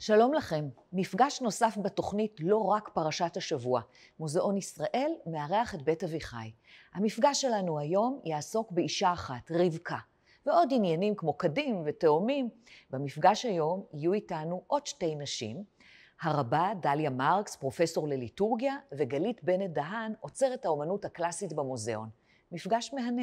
שלום לכם, מפגש נוסף בתוכנית לא רק פרשת השבוע. מוזיאון ישראל מארח את בית אביחי. המפגש שלנו היום יעסוק באישה אחת, רבקה, ועוד עניינים כמו קדים ותאומים. במפגש היום יהיו איתנו עוד שתי נשים, הרבה דליה מרקס, פרופסור לליטורגיה, וגלית בנט דהן, אוצרת האומנות הקלאסית במוזיאון. מפגש מהנה.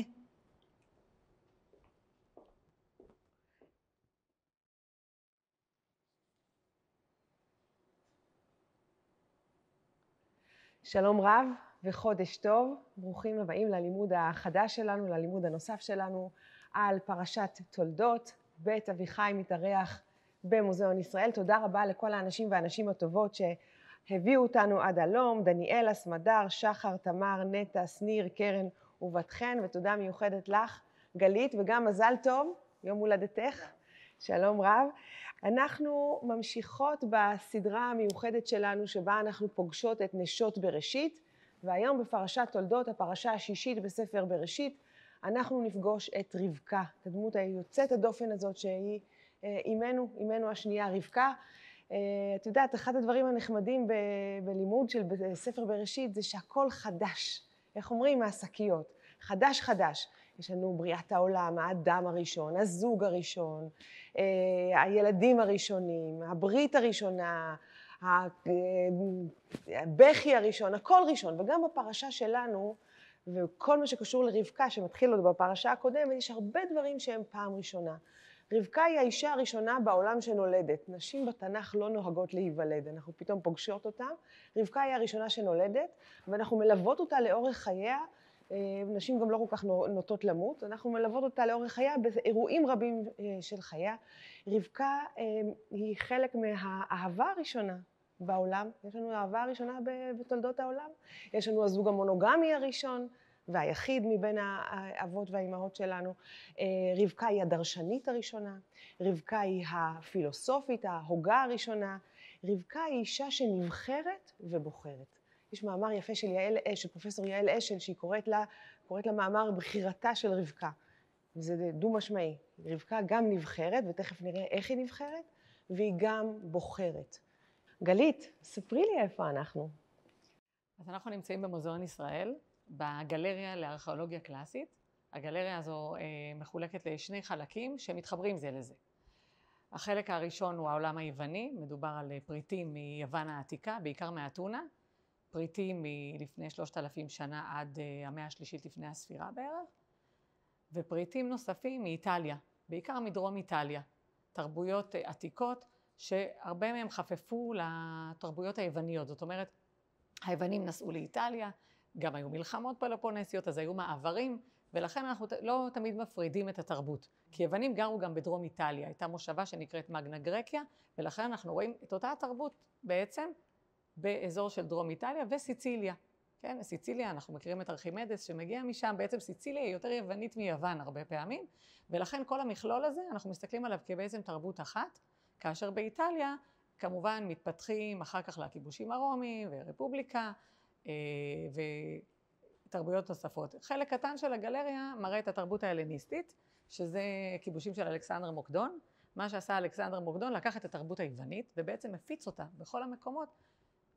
שלום רב וחודש טוב, ברוכים הבאים ללימוד החדש שלנו, ללימוד הנוסף שלנו על פרשת תולדות. בית אביחי מתארח במוזיאון ישראל. תודה רבה לכל האנשים והנשים הטובות שהביאו אותנו עד הלום, דניאלה, סמדר, שחר, תמר, נטע, שניר, קרן ובת חן, ותודה מיוחדת לך, גלית, וגם מזל טוב, יום הולדתך. שלום רב. אנחנו ממשיכות בסדרה המיוחדת שלנו שבה אנחנו פוגשות את נשות בראשית, והיום בפרשת תולדות, הפרשה השישית בספר בראשית, אנחנו נפגוש את רבקה, את הדמות היוצאת הדופן הזאת שהיא אימנו השנייה, רבקה. את יודעת, אחד הדברים הנחמדים בלימוד של ספר בראשית זה שהכל חדש, איך אומרים? מהשקיות, חדש חדש. יש לנו בריאת העולם, האדם הראשון, הזוג הראשון, הילדים הראשונים, הברית הראשונה, הבכי הראשון, הכל ראשון. וגם בפרשה שלנו, וכל מה שקשור לרבקה שמתחיל עוד בפרשה הקודמת, יש הרבה דברים שהם פעם ראשונה. רבקה היא האישה הראשונה בעולם שנולדת. נשים בתנ"ך לא נוהגות להיוולד, אנחנו פתאום פוגשות אותה. רבקה היא הראשונה שנולדת, ואנחנו מלוות אותה לאורך חייה. נשים גם לא כל כך נוטות למות, אנחנו מלוות אותה לאורך חייה באירועים רבים של חייה. רבקה היא חלק מהאהבה הראשונה בעולם, יש לנו האהבה הראשונה בתולדות העולם, יש לנו הזוג המונוגמי הראשון והיחיד מבין האבות והאימהות שלנו. רבקה היא הדרשנית הראשונה, רבקה היא הפילוסופית, ההוגה הראשונה, רבקה היא אישה שנבחרת ובוחרת. יש מאמר יפה של פרופסור יעל אשל, שהיא קוראת לה מאמר בחירתה של רבקה. וזה דו משמעי. רבקה גם נבחרת, ותכף נראה איך היא נבחרת, והיא גם בוחרת. גלית, ספרי לי איפה אנחנו. אז אנחנו נמצאים במוזיאון ישראל, בגלריה לארכיאולוגיה קלאסית. הגלריה הזו מחולקת לשני חלקים שמתחברים זה לזה. החלק הראשון הוא העולם היווני, מדובר על פריטים מיוון העתיקה, בעיקר מאתונה. פריטים מלפני 3,000 שנה עד המאה השלישית לפני הספירה בערך, ופריטים נוספים מאיטליה, בעיקר מדרום איטליה, תרבויות עתיקות שהרבה מהם חפפו לתרבויות היווניות. זאת אומרת, היוונים נסעו לאיטליה, גם היו מלחמות פלופונסיות, אז היו מעברים, ולכן אנחנו לא תמיד מפרידים את התרבות, כי יוונים גרו גם בדרום איטליה, הייתה מושבה שנקראת מגנה גרקיה, ולכן אנחנו רואים את אותה התרבות בעצם באזור של דרום איטליה וסיציליה. כן, סיציליה, אנחנו מכירים את ארכימדס שמגיע משם, בעצם סיציליה היא יותר יוונית מיוון הרבה פעמים, ולכן כל המכלול הזה אנחנו מסתכלים עליו כבעצם תרבות אחת, כאשר באיטליה כמובן מתפתחים אחר כך לכיבושים הרומיים ורפובליקה ותרבויות נוספות. חלק קטן של הגלריה מראה את התרבות ההלניסטית, שזה כיבושים של אלכסנדר מוקדון. מה שעשה אלכסנדר מוקדון לקח את התרבות היוונית ובעצם הפיץ אותה בכל המקומות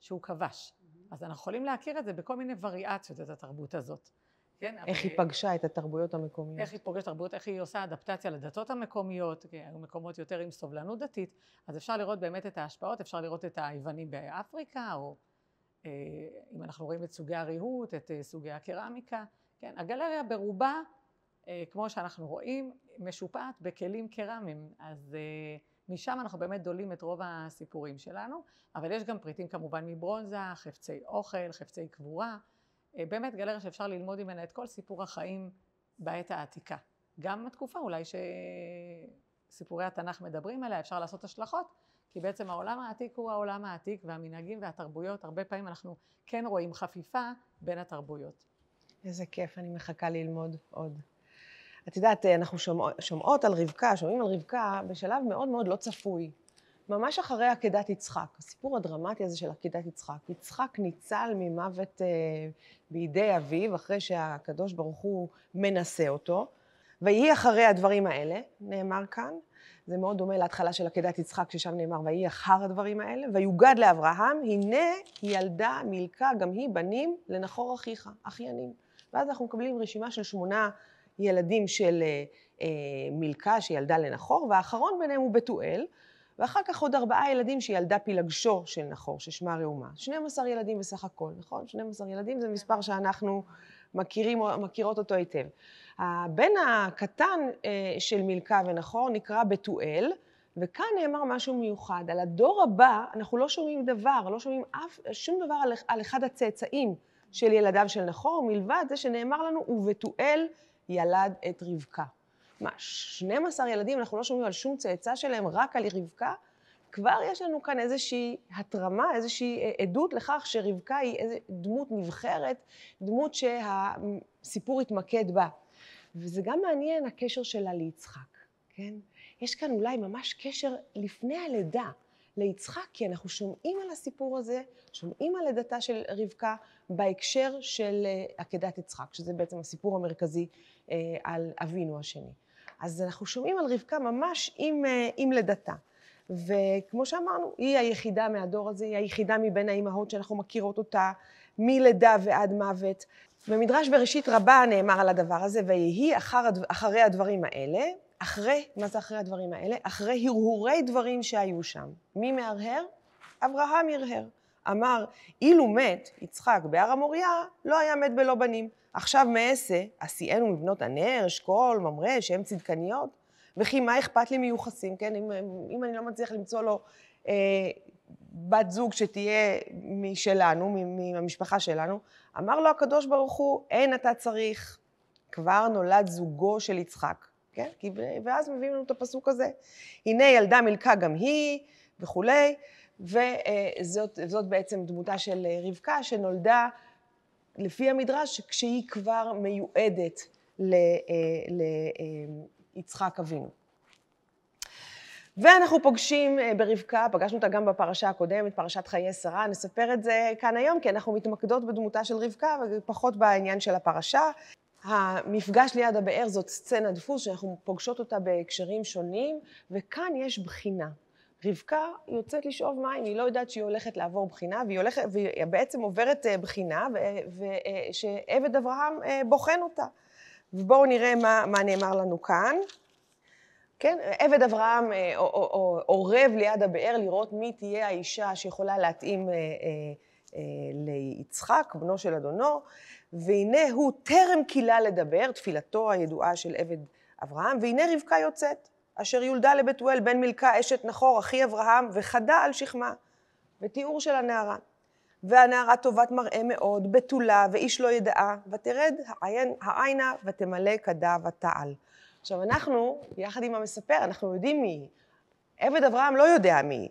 שהוא כבש. אז אנחנו יכולים להכיר את זה בכל מיני וריאציות, את התרבות הזאת. כן, איך היא פגשה את התרבויות המקומיות? איך היא פוגשת תרבות, איך היא עושה אדפטציה לדתות המקומיות, היו מקומות יותר עם סובלנות דתית, אז אפשר לראות באמת את ההשפעות, אפשר לראות את היוונים באפריקה, או אם אנחנו רואים את סוגי הריהוט, את סוגי הקרמיקה. כן, הגלריה ברובה, כמו שאנחנו רואים, משופעת בכלים קרמיים, אז משם אנחנו באמת דולים את רוב הסיפורים שלנו, אבל יש גם פריטים כמובן מברונזה, חפצי אוכל, חפצי קבורה, באמת גלריה שאפשר ללמוד ממנה את כל סיפור החיים בעת העתיקה. גם התקופה אולי שסיפורי התנ"ך מדברים עליה, אפשר לעשות השלכות, כי בעצם העולם העתיק הוא העולם העתיק, והמנהגים והתרבויות, הרבה פעמים אנחנו כן רואים חפיפה בין התרבויות. איזה כיף, אני מחכה ללמוד עוד. את יודעת, אנחנו שומעים על רבקה בשלב מאוד מאוד לא צפוי. ממש אחרי עקדת יצחק, הסיפור הדרמטי הזה של עקדת יצחק. יצחק ניצל ממוות בידי אביו, אחרי שהקדוש ברוך הוא מנסה אותו, ויהי אחרי הדברים האלה, נאמר כאן, זה מאוד דומה להתחלה של עקדת יצחק, ששם נאמר, ויהי אחר הדברים האלה, ויוגד לאברהם, הנה ילדה מילכה גם היא בנים לנחור אחיך, אחיינים. ואז אנחנו מקבלים רשימה של 8 ילדים של מילכה שילדה לנחור, והאחרון ביניהם הוא בתואל, ואחר כך עוד 4 ילדים שילדה פילגשו של נחור, ששמה ראומה. 12 ילדים בסך הכל, נכון? 12 ילדים זה מספר שאנחנו מכירות אותו היטב. הבן הקטן של מילכה ונחור נקרא בתואל, וכאן נאמר משהו מיוחד. על הדור הבא אנחנו לא שומעים דבר, לא שומעים שום דבר על אחד הצאצאים של ילדיו של נחור, מלבד זה שנאמר לנו, ובתואל ילד את רבקה. מה, 12 ילדים, אנחנו לא שומעים על שום צאצא שלהם, רק על רבקה? כבר יש לנו כאן איזושהי התרמה, איזושהי עדות לכך שרבקה היא איזו דמות נבחרת, דמות שהסיפור התמקד בה. וזה גם מעניין הקשר שלה ליצחק, כן? יש כאן אולי ממש קשר לפני הלידה ליצחק, כי אנחנו שומעים על הסיפור הזה, שומעים על לידתה של רבקה בהקשר של עקדת יצחק, שזה בעצם הסיפור המרכזי על אבינו השני. אז אנחנו שומעים על רבקה ממש עם לידתה. וכמו שאמרנו, היא היחידה מהדור הזה, היא היחידה מבין האימהות שאנחנו מכירות אותה, מלידה ועד מוות. במדרש בראשית רבה נאמר על הדבר הזה, ויהי אחרי הדברים האלה, מה זה אחרי הדברים האלה? אחרי הרהורי דברים שהיו שם. מי מהרהר? אברהם הרהר. אמר, אילו מת יצחק בהר המוריה, לא היה מת בלא בנים. עכשיו מעשה, עשינו מבנות הנר, אשכול, ממרא, שהם צדקניות, וכי מה אכפת לי מיוחסים, כן? אם אני לא מצליח למצוא לו בת זוג שתהיה משלנו, מהמשפחה שלנו, אמר לו הקדוש ברוך הוא, אין אתה צריך, כבר נולד זוגו של יצחק, כן? ואז מביאים לנו את הפסוק הזה. הנה ילדה מילכה גם היא, וכולי, וזאת בעצם דמותה של רבקה, שנולדה לפי המדרש, כשהיא כבר מיועדת ליצחק אבינו. ואנחנו פוגשים ברבקה, פגשנו אותה גם בפרשה הקודמת, פרשת חיי שרה, נספר את זה כאן היום, כי אנחנו מתמקדות בדמותה של רבקה, ופחות בעניין של הפרשה. המפגש ליד הבאר זאת סצנה דפוס, שאנחנו פוגשות אותה בהקשרים שונים, וכאן יש בחינה. רבקה יוצאת לשאוב מים, היא לא יודעת שהיא הולכת לעבור בחינה, והיא בעצם עוברת בחינה, ושעבד אברהם בוחן אותה. ובואו נראה מה נאמר לנו כאן. כן, עבד אברהם עורב ליד הבאר לראות מי תהיה האישה שיכולה להתאים ליצחק, בנו של אדונו, והנה הוא טרם קילה לדבר, תפילתו הידועה של עבד אברהם, והנה רבקה יוצאת, אשר יולדה לבתואל בן מילכה אשת נחור, אחי אברהם, וחדה על שכמה, ותיאור של הנערה. והנערה טובת מראה מאוד, בתולה ואיש לא ידעה, ותרד העינה ותמלא כדה ותעל. עכשיו אנחנו, יחד עם המספר, אנחנו יודעים מי היא. עבד אברהם לא יודע מי היא.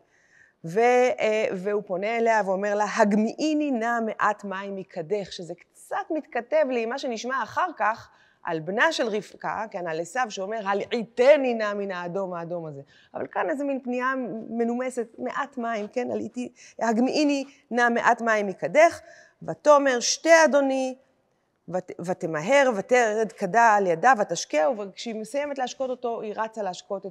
והוא פונה אליה ואומר לה, הגמיעיני נא מעט מים מקדך, שזה קצת מתכתב לי מה שנשמע אחר כך, על בנה של רבקה, כן, על עשיו שאומר, הלעיתני נא מן האדום הזה. אבל כאן איזה מין פנייה מנומסת, מעט מים, כן, הגמיעיני נא מעט מים מקדך, ותאמר שתי אדוני, ותמהר ותרד כדה על ידה ותשקהו, וכשהיא מסיימת להשקות אותו, היא רצה להשקות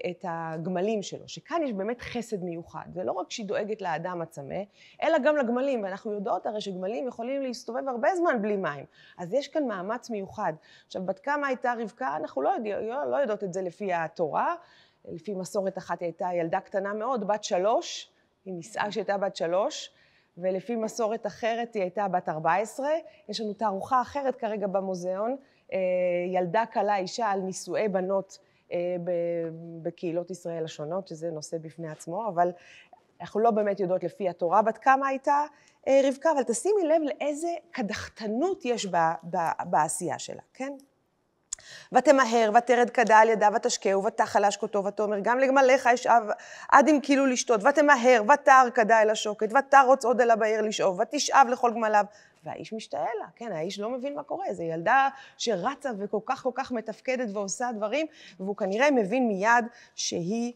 את הגמלים שלו, שכאן יש באמת חסד מיוחד, ולא רק שהיא דואגת לאדם הצמא, אלא גם לגמלים, ואנחנו יודעות הרי שגמלים יכולים להסתובב הרבה זמן בלי מים, אז יש כאן מאמץ מיוחד. עכשיו, בת כמה הייתה רבקה? אנחנו לא יודעות את זה לפי התורה, לפי מסורת אחת היא הייתה ילדה קטנה מאוד, בת 3, היא נישאה שהייתה בת 3, ולפי מסורת אחרת היא הייתה בת 14, יש לנו תערוכה אחרת כרגע במוזיאון, ילדה קלה אישה על נישואי בנות בקהילות ישראל השונות, שזה נושא בפני עצמו, אבל אנחנו לא באמת יודעות לפי התורה בת כמה הייתה רבקה, אבל תשימי לב לאיזה קדחתנות יש בעשייה שלה, כן? ותמהר ותרד כדה על ידה ותשקהו ותחל להשקותו ותאמר גם לגמליך אשאב עד אם כאילו לשתות, ותמהר ותער כדה אל השוקת ותרוץ עוד אל הבאר לשאוב ותשאב לכל גמליו, והאיש משתאה לה, כן, האיש לא מבין מה קורה, זו ילדה שרצה וכל כך מתפקדת ועושה דברים, והוא כנראה מבין מיד שהיא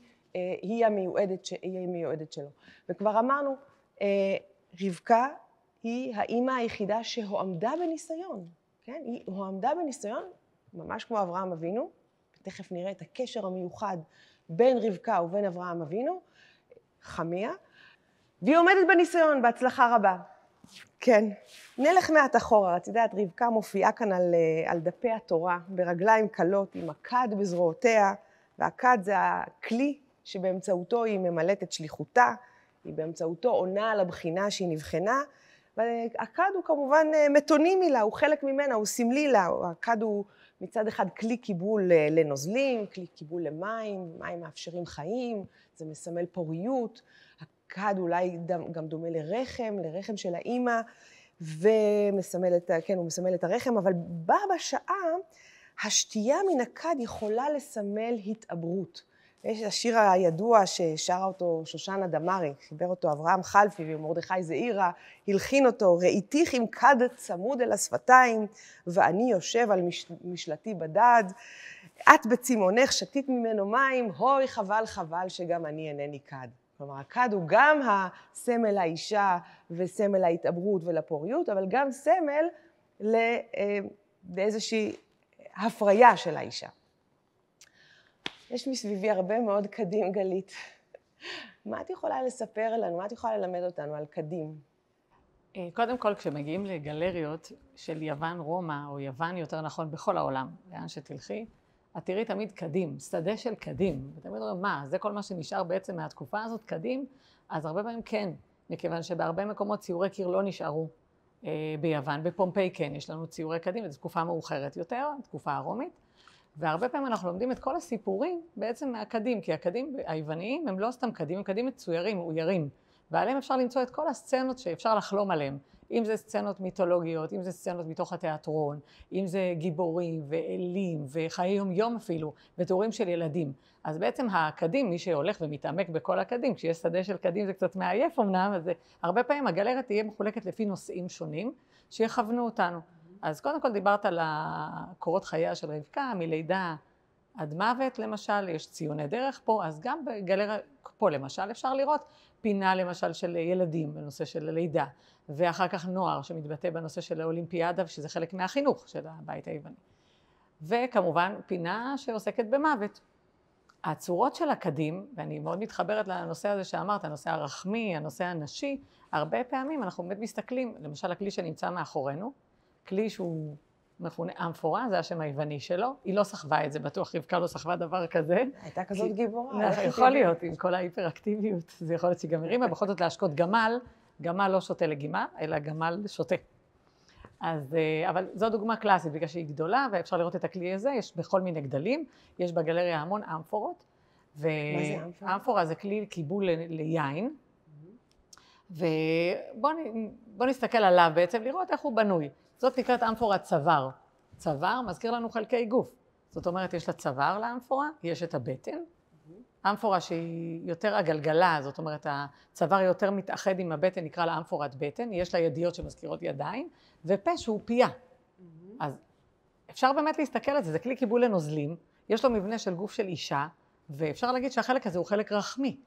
המיועדת שלו. וכבר אמרנו, רבקה היא האימא היחידה שהועמדה בניסיון, כן, היא הועמדה בניסיון, ממש כמו אברהם אבינו, תכף נראה את הקשר המיוחד בין רבקה ובין אברהם אבינו, חמיה, והיא עומדת בניסיון בהצלחה רבה. כן, נלך מעט אחורה. את יודעת, רבקה מופיעה כאן על דפי התורה, ברגליים קלות, עם הכד בזרועותיה, והכד זה הכלי שבאמצעותו היא ממלאת את שליחותה, היא באמצעותו עונה על הבחינה שהיא נבחנה, והכד הוא כמובן מתונימי לה, הוא חלק ממנה, הוא סמלי לה. הכד הוא מצד אחד כלי קיבול לנוזלים, כלי קיבול למים, מים מאפשרים חיים, זה מסמל פוריות. הכד אולי גם דומה לרחם של האימא, ומסמל את הרחם, אבל בה בשעה, השתייה מן הכד יכולה לסמל התעברות. יש השיר הידוע ששרה אותו שושנה דמארי, חיבר אותו אברהם חלפי ומרדכי זעירה, הלחין אותו, ראיתיך עם כד צמוד אל השפתיים, ואני יושב על משלתי בדד, את בצימונך שתית ממנו מים, הוי חבל חבל שגם אני אינני כד. כלומר, הכד הוא גם הסמל האישה וסמל ההתעברות ולפוריות, אבל גם סמל לאיזושהי הפריה של האישה. יש מסביבי הרבה מאוד קדים, גלית. מה את יכולה לספר לנו, מה את יכולה ללמד אותנו על קדים? קודם כל, כשמגיעים לגלריות של יוון, רומא, או יוון יותר נכון בכל העולם, לאן שתלכי, את תראי תמיד קדים, שדה של קדים. ותמיד אומרים, מה, זה כל מה שנשאר בעצם מהתקופה הזאת, קדים? אז הרבה פעמים כן, מכיוון שבהרבה מקומות ציורי קיר לא נשארו ביוון. בפומפיי כן, יש לנו ציורי קדים, וזו תקופה מאוחרת יותר, תקופה הרומית. והרבה פעמים אנחנו לומדים את כל הסיפורים בעצם מהקדים, כי הקדים היווניים הם לא סתם קדים, הם קדים מצוירים, מאוירים. ועליהם אפשר למצוא את כל הסצנות שאפשר לחלום עליהם. אם זה סצנות מיתולוגיות, אם זה סצנות מתוך התיאטרון, אם זה גיבורים ואלים וחיי יום אפילו, ותיאורים של ילדים. אז בעצם הקדים, מי שהולך ומתעמק בכל הקדים, כשיש שדה של קדים זה קצת מעייף אמנם, אז הרבה פעמים הגלריה תהיה מחולקת לפי נושאים שונים שיכוונו אותנו. אז קודם כל דיברת על קורות חייה של רבקה, מלידה עד מוות למשל, יש ציוני דרך פה, אז גם בגלריה פה למשל אפשר לראות פינה למשל של ילדים בנושא של הלידה, ואחר כך נוער שמתבטא בנושא של האולימפיאדה, שזה חלק מהחינוך של הבית היווני. וכמובן פינה שעוסקת במוות. הצורות של הקדים, ואני מאוד מתחברת לנושא הזה שאמרת, הנושא הרחמי, הנושא הנשי, הרבה פעמים אנחנו באמת מסתכלים, למשל הכלי שנמצא מאחורינו, כלי שהוא מכונה אמפורה, זה השם היווני שלו, היא לא סחבה את זה, בטוח רבקה לא סחבה דבר כזה. הייתה כזאת גיבורה. יכול להיות, עם כל ההיפראקטיביות, זה יכול להיות שגם הרימה, בכל זאת להשקות גמל, גמל לא שותה לגימה, אלא גמל שותה. אז, אבל זו דוגמה קלאסית, בגלל שהיא גדולה, ואפשר לראות את הכלי הזה, יש בכל מיני גדלים, יש בגלריה המון אמפורות. מה זה אמפורה? אמפורה זה כלי קיבול ליין, ובוא נסתכל עליו בעצם, לראות איך הוא בנוי. זאת נקראת אמפורת צוואר. צוואר מזכיר לנו חלקי גוף. זאת אומרת, יש לה צוואר לאמפורה, יש את הבטן. אמפורה שהיא יותר עגלגלה, זאת אומרת, הצוואר יותר מתאחד עם הבטן, נקרא לה אמפורת בטן, יש לה ידיות שמזכירות ידיים, ופה שהוא פייה. אז אפשר באמת להסתכל על זה, זה כלי קיבול לנוזלים, יש לו מבנה של גוף של אישה, ואפשר להגיד שהחלק הזה הוא חלק רחמי.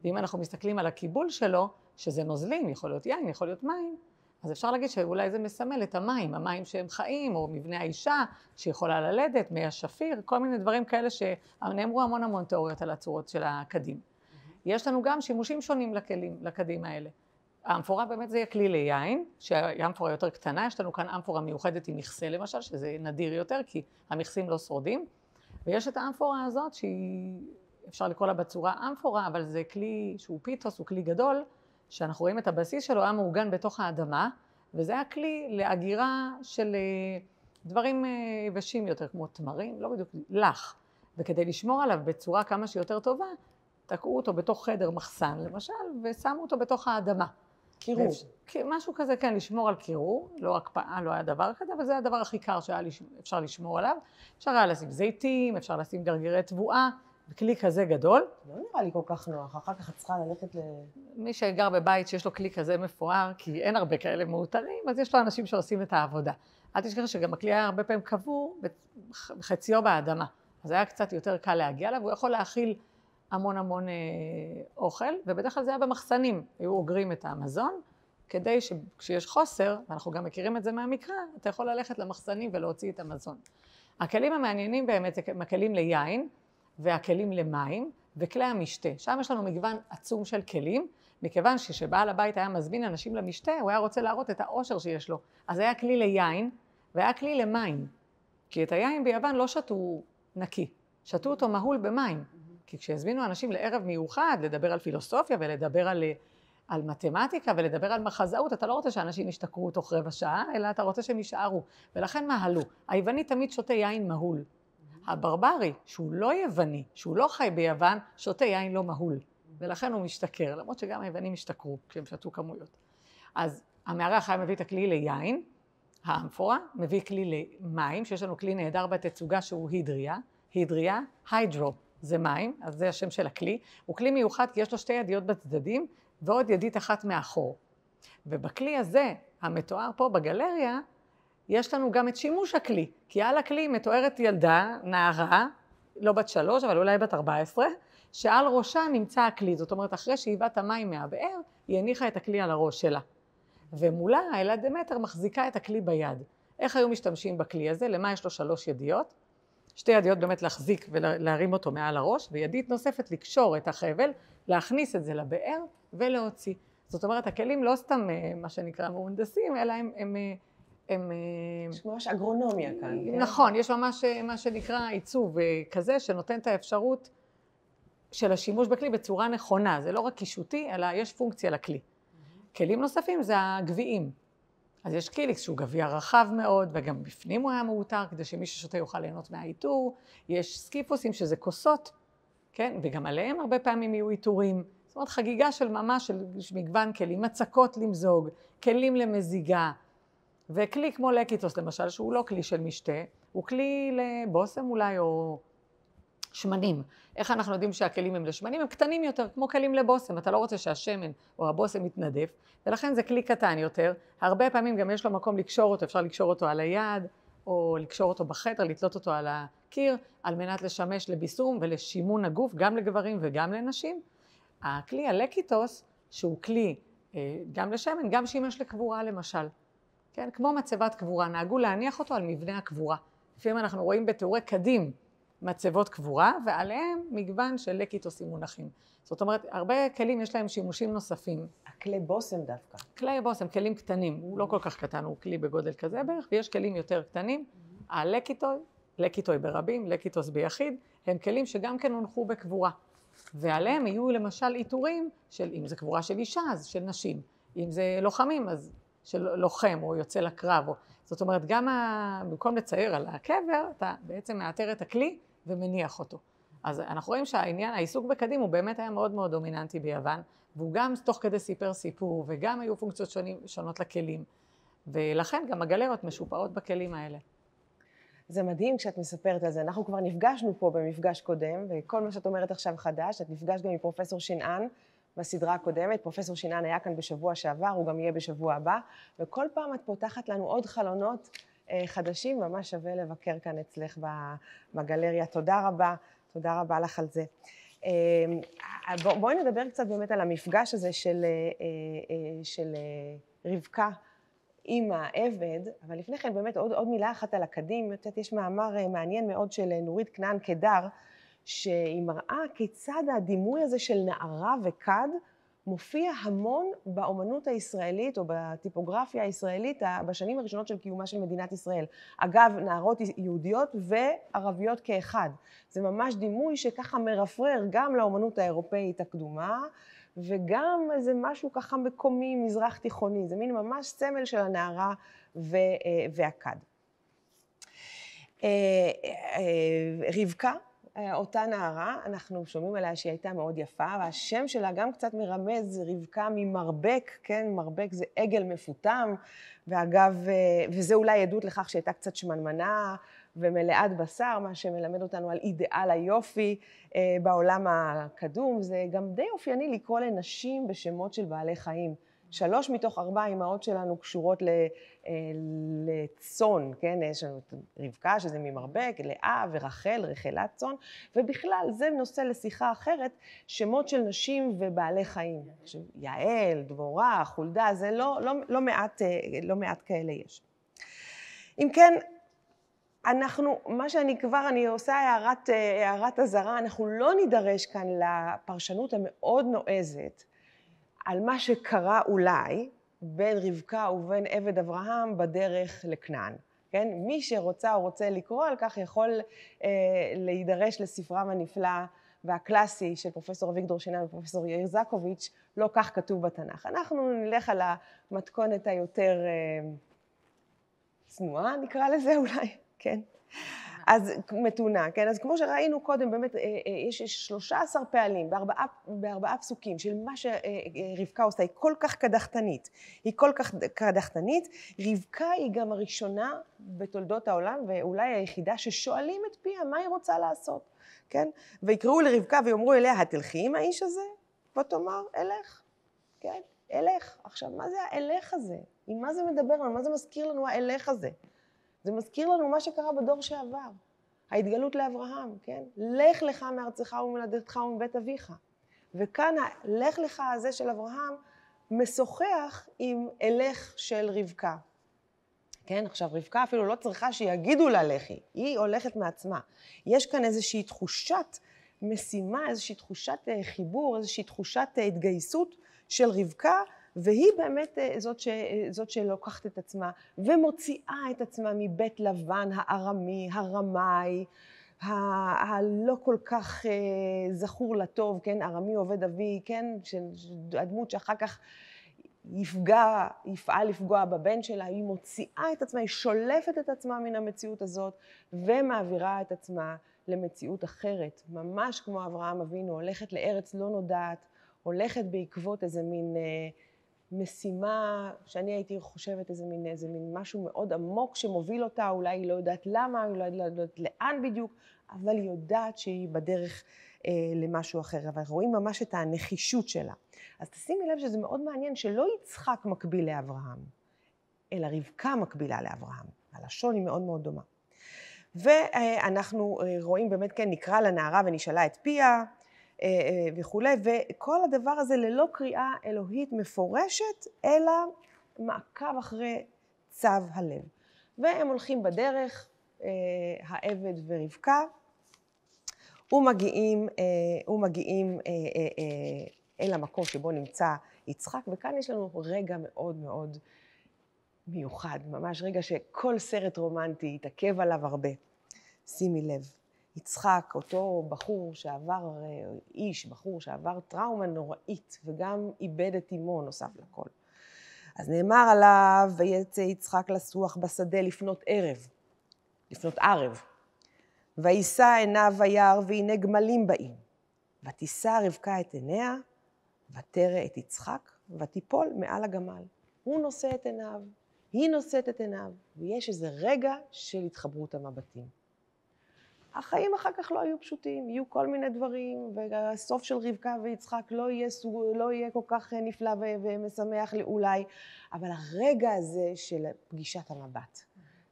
ואם אנחנו מסתכלים על הקיבול שלו, שזה נוזלים, יכול להיות יין, יכול להיות מים, אז אפשר להגיד שאולי זה מסמל את המים שהם חיים, או מבנה האישה שיכולה ללדת, מי השפיר, כל מיני דברים כאלה שנאמרו המון תיאוריות על הצורות של הקדים. יש לנו גם שימושים שונים לקדים האלה. האמפורה באמת זה יהיה כלי ליין, שהאמפורה יותר קטנה, יש לנו כאן אמפורה מיוחדת עם מכסה למשל, שזה נדיר יותר, כי המכסים לא שורדים. ויש את האמפורה הזאת, שהיא, אפשר לקרוא לה בצורה אמפורה, אבל זה כלי שהוא פיתוס, הוא כלי גדול, שאנחנו רואים את הבסיס שלו, היה מעוגן בתוך האדמה, וזה היה כלי לאגירה של דברים יבשים יותר, כמו תמרים, לא בדיוק, לח. וכדי לשמור עליו בצורה כמה שיותר טובה, תקעו אותו בתוך חדר מחסן למשל, ושמו אותו בתוך האדמה. קירור. משהו כזה, כן, לשמור על קירור, לא הקפאה, לא היה דבר כזה, אבל זה הדבר הכי קר שאפשר לשמור עליו. אפשר היה לשים זיתים, אפשר לשים גרגירי תבואה, וכלי כזה גדול. לא נראה לי כל כך נוח, אחר כך את צריכה ללכת מי שגר בבית שיש לו כלי כזה מפואר, כי אין הרבה כאלה מאותרים, אז יש לו אנשים שעושים את העבודה. אל תשכח שגם הכלי היה הרבה פעמים קבור בחציו באדמה, אז היה קצת יותר קל להגיע אליו, הוא יכול להכיל המון אוכל, ובדרך כלל זה היה במחסנים, היו אוגרים את המזון, כדי שכשיש חוסר, ואנחנו גם מכירים את זה מהמקרא, אתה יכול ללכת למחסנים ולהוציא את המזון. הכלים המעניינים באמת הם הכלים ליין והכלים למים וכלי המשתה. שם יש לנו מגוון עצום של כלים, מכיוון שכשבעל הבית היה מזמין אנשים למשתה, הוא היה רוצה להראות את העושר שיש לו. אז היה כלי ליין והיה כלי למים. כי את היין ביוון לא שתו נקי, שתו אותו מהול במים. כי כשהזמינו אנשים לערב מיוחד, לדבר על פילוסופיה ולדבר על מתמטיקה ולדבר על מחזאות, אתה לא רוצה שאנשים ישתכרו תוך רבע שעה, אלא אתה רוצה שהם יישארו. ולכן מהלו. היווני תמיד שותה יין מהול. הברברי, שהוא לא יווני, שהוא לא חי ביוון, שותה יין לא מהול. ולכן הוא משתכר, למרות שגם היוונים השתכרו כשהם שתו כמויות. אז המארח היה מביא את הכלי ליין, האמפורה, מביא כלי למים, שיש לנו כלי נהדר בתצוגה שהוא הידריה, היידרו, זה מים, אז זה השם של הכלי. הוא כלי מיוחד כי יש לו 2 ידיות בצדדים ועוד ידית אחת מאחור. ובכלי הזה, המתואר פה בגלריה, יש לנו גם את שימוש הכלי, כי על הכלי מתוארת ילדה, נערה, לא בת 3, אבל אולי בת 14, שעל ראשה נמצא הכלי. זאת אומרת, אחרי שאיבת המים מהבאר, היא הניחה את הכלי על הראש שלה. ומולה, האלה דמטר מחזיקה את הכלי ביד. איך היו משתמשים בכלי הזה? למה יש לו 3 ידיות? 2 ידיות באמת להחזיק ולהרים אותו מעל הראש, וידית נוספת לקשור את החבל, להכניס את זה לבאר ולהוציא. זאת אומרת, הכלים לא סתם מה שנקרא מהונדסים, אלא הם יש ממש אגרונומיה כאן. נכון, יש ממש מה שנקרא עיצוב כזה, שנותן את האפשרות של השימוש בכלי בצורה נכונה. זה לא רק קישוטי, אלא יש פונקציה לכלי. כלים נוספים זה הגביעים. אז יש קיליקס שהוא גביע רחב מאוד, וגם בפנים הוא היה מאותר, כדי שמי ששותה יוכל ליהנות מהעיטור. יש סקיפוסים שזה כוסות, כן? וגם עליהם הרבה פעמים יהיו עיטורים. זאת אומרת, חגיגה של ממש של מגוון כלים, מצקות למזוג, כלים למזיגה. וכלי כמו לקיטוס למשל, שהוא לא כלי של משתה, הוא כלי לבוסם אולי או שמנים. איך אנחנו יודעים שהכלים הם לשמנים? הם קטנים יותר, כמו כלים לבוסם. אתה לא רוצה שהשמן או הבוסם יתנדף, ולכן זה כלי קטן יותר. הרבה פעמים גם יש לו מקום לקשור אותו, אפשר לקשור אותו על היד, או לקשור אותו בחדר, לתלות אותו על הקיר, על מנת לשמש לביסום ולשימון הגוף, גם לגברים וגם לנשים. הכלי הלקיטוס, שהוא כלי גם לשמן, גם שימש לקבורה למשל. כן? כמו מצבת קבורה, נהגו להניח אותו על מבנה הקבורה. לפעמים אנחנו רואים בתיאורי קדים מצבות קבורה, ועליהם מגוון של לקיטוסים מונחים. זאת אומרת, הרבה כלים יש להם שימושים נוספים. הכלי בושם דווקא. כלי בושם, כלים קטנים, הוא לא כל כך קטן, הוא כלי בגודל כזה בערך, ויש כלים יותר קטנים. הלקיטוי, לקיטוי ברבים, לקיטוס ביחיד, הם כלים שגם כן הונחו בקבורה. ועליהם יהיו למשל עיטורים של, אם זה קבורה של אישה, אז של נשים. אם זה לוחמים, אז של לוחם או יוצא לקרב. זאת אומרת, גם במקום לצייר על הקבר, אתה בעצם מאתר את הכלי ומניח אותו. אז אנחנו רואים שהעניין, העיסוק בקדים הוא באמת היה מאוד מאוד דומיננטי ביוון, והוא גם תוך כדי סיפר סיפור, וגם היו פונקציות שונות לכלים. ולכן גם הגלריות משופעות בכלים האלה. זה מדהים כשאת מספרת על זה. אנחנו כבר נפגשנו פה במפגש קודם, וכל מה שאת אומרת עכשיו חדש, את נפגש גם עם פרופסור שנען בסדרה הקודמת. פרופסור שנען היה כאן בשבוע שעבר, הוא גם יהיה בשבוע הבא, וכל פעם את פותחת לנו עוד חלונות חדשים, ממש שווה לבקר כאן אצלך בגלריה. תודה רבה לך על זה. בואי נדבר קצת באמת על המפגש הזה של רבקה עם העבד, אבל לפני כן באמת עוד מילה אחת על הקדים. יש מאמר מעניין מאוד של נורית כנען קדר, שהיא מראה כיצד הדימוי הזה של נערה וכד מופיע המון באומנות הישראלית או בטיפוגרפיה הישראלית בשנים הראשונות של קיומה של מדינת ישראל. אגב, נערות יהודיות וערביות כאחד. זה ממש דימוי שככה מרפרר גם לאומנות האירופאית הקדומה, וגם איזה משהו ככה מקומי, מזרח תיכוני. זה מין ממש סמל של הנערה והכד. רבקה, אותה נערה, אנחנו שומעים עליה שהיא הייתה מאוד יפה, והשם שלה גם קצת מרמז, רבקה ממרבק, כן, מרבק זה עגל מפותם, ואגב, וזה אולי עדות לכך שהייתה קצת שמנמנה ומלאת בשר, מה שמלמד אותנו על אידיאל היופי בעולם הקדום. זה גם די אופייני לקרוא לנשים בשמות של בעלי חיים. 3 מתוך 4 אמהות שלנו קשורות לצאן, כן? יש לנו את רבקה, שזה ממרבק, לאה ורחל, רחלת צאן, ובכלל זה נושא לשיחה אחרת, שמות של נשים ובעלי חיים. יעל, דבורה, חולדה, זה לא מעט כאלה יש. אם כן, מה אני עושה הערת אזהרה, אנחנו לא נידרש כאן לפרשנות המאוד נועזת על מה שקרה אולי בין רבקה ובין עבד אברהם בדרך לכנען. כן? מי שרוצה או רוצה לקרוא על כך יכול להידרש לספרם הנפלא והקלאסי של פרופסור אביגדור שינן ופרופסור יאיר זקוביץ', לא כך כתוב בתנ"ך. אנחנו נלך על המתכונת היותר צנועה, נקרא לזה אולי, כן? אז מתונה, כן? אז כמו שראינו קודם, באמת יש 13 פעלים בארבעה פסוקים של מה שרבקה עושה, היא כל כך קדחתנית. היא כל כך קדחתנית. רבקה היא גם הראשונה בתולדות העולם, ואולי היחידה ששואלים את פיה מה היא רוצה לעשות, כן? ויקראו לרבקה ויאמרו אליה, התלכי עם האיש הזה? ותאמר, אלך, כן? אלך. עכשיו, מה זה האלך הזה? עם מה זה מדבר לנו? מה זה מזכיר לנו האלך הזה? זה מזכיר לנו מה שקרה בדור שעבר, ההתגלות לאברהם, כן? לך לך מארצך וממולדתך ומבית אביך. וכאן הלך לך הזה של אברהם משוחח עם אלך של רבקה. כן? עכשיו, רבקה אפילו לא צריכה שיגידו לה לכי, היא הולכת מעצמה. יש כאן איזושהי תחושת משימה, איזושהי תחושת חיבור, איזושהי תחושת התגייסות של רבקה, והיא באמת זאת שלוקחת את עצמה ומוציאה את עצמה מבית לבן הארמי, הרמאי, הלא כל כך זכור לטוב, כן, ארמי עובד אבי, כן, הדמות שאחר כך יפעל לפגוע בבן שלה, היא מוציאה את עצמה, היא שולפת את עצמה מן המציאות הזאת ומעבירה את עצמה למציאות אחרת, ממש כמו אברהם אבינו, הולכת לארץ לא נודעת, הולכת בעקבות איזה מין משימה שאני הייתי חושבת איזה מין משהו מאוד עמוק שמוביל אותה, אולי היא לא יודעת למה, אולי היא לא יודעת לאן בדיוק, אבל היא יודעת שהיא בדרך למשהו אחר, אבל רואים ממש את הנחישות שלה. אז תשימי לב שזה מאוד מעניין שלא יצחק מקביל לאברהם, אלא רבקה מקבילה לאברהם. הלשון היא מאוד מאוד דומה. ואנחנו רואים באמת, כן, נקרא לנערה ונשאלה את פיה, וכולי, וכל הדבר הזה ללא קריאה אלוהית מפורשת, אלא מעקב אחרי צו הלב. והם הולכים בדרך, העבד ורבקה, ומגיעים אל המקום שבו נמצא יצחק, וכאן יש לנו רגע מאוד מאוד מיוחד, ממש רגע שכל סרט רומנטי יתעכב עליו הרבה. שימי לב. יצחק, אותו בחור שעבר טראומה נוראית, וגם איבד את אמו נוסף לכל. אז נאמר עליו, ויצא יצחק לסוח בשדה לפנות ערב. וישא עיניו וירא, והנה גמלים באים. ותישא רבקה את עיניה, ותרא את יצחק, ותיפול מעל הגמל. הוא נושא את עיניו, היא נושאת את עיניו, ויש איזה רגע של התחברות המבטים. החיים אחר כך לא היו פשוטים, יהיו כל מיני דברים, והסוף של רבקה ויצחק לא יהיה כל כך נפלא ומשמח אולי, אבל הרגע הזה של פגישת המבט,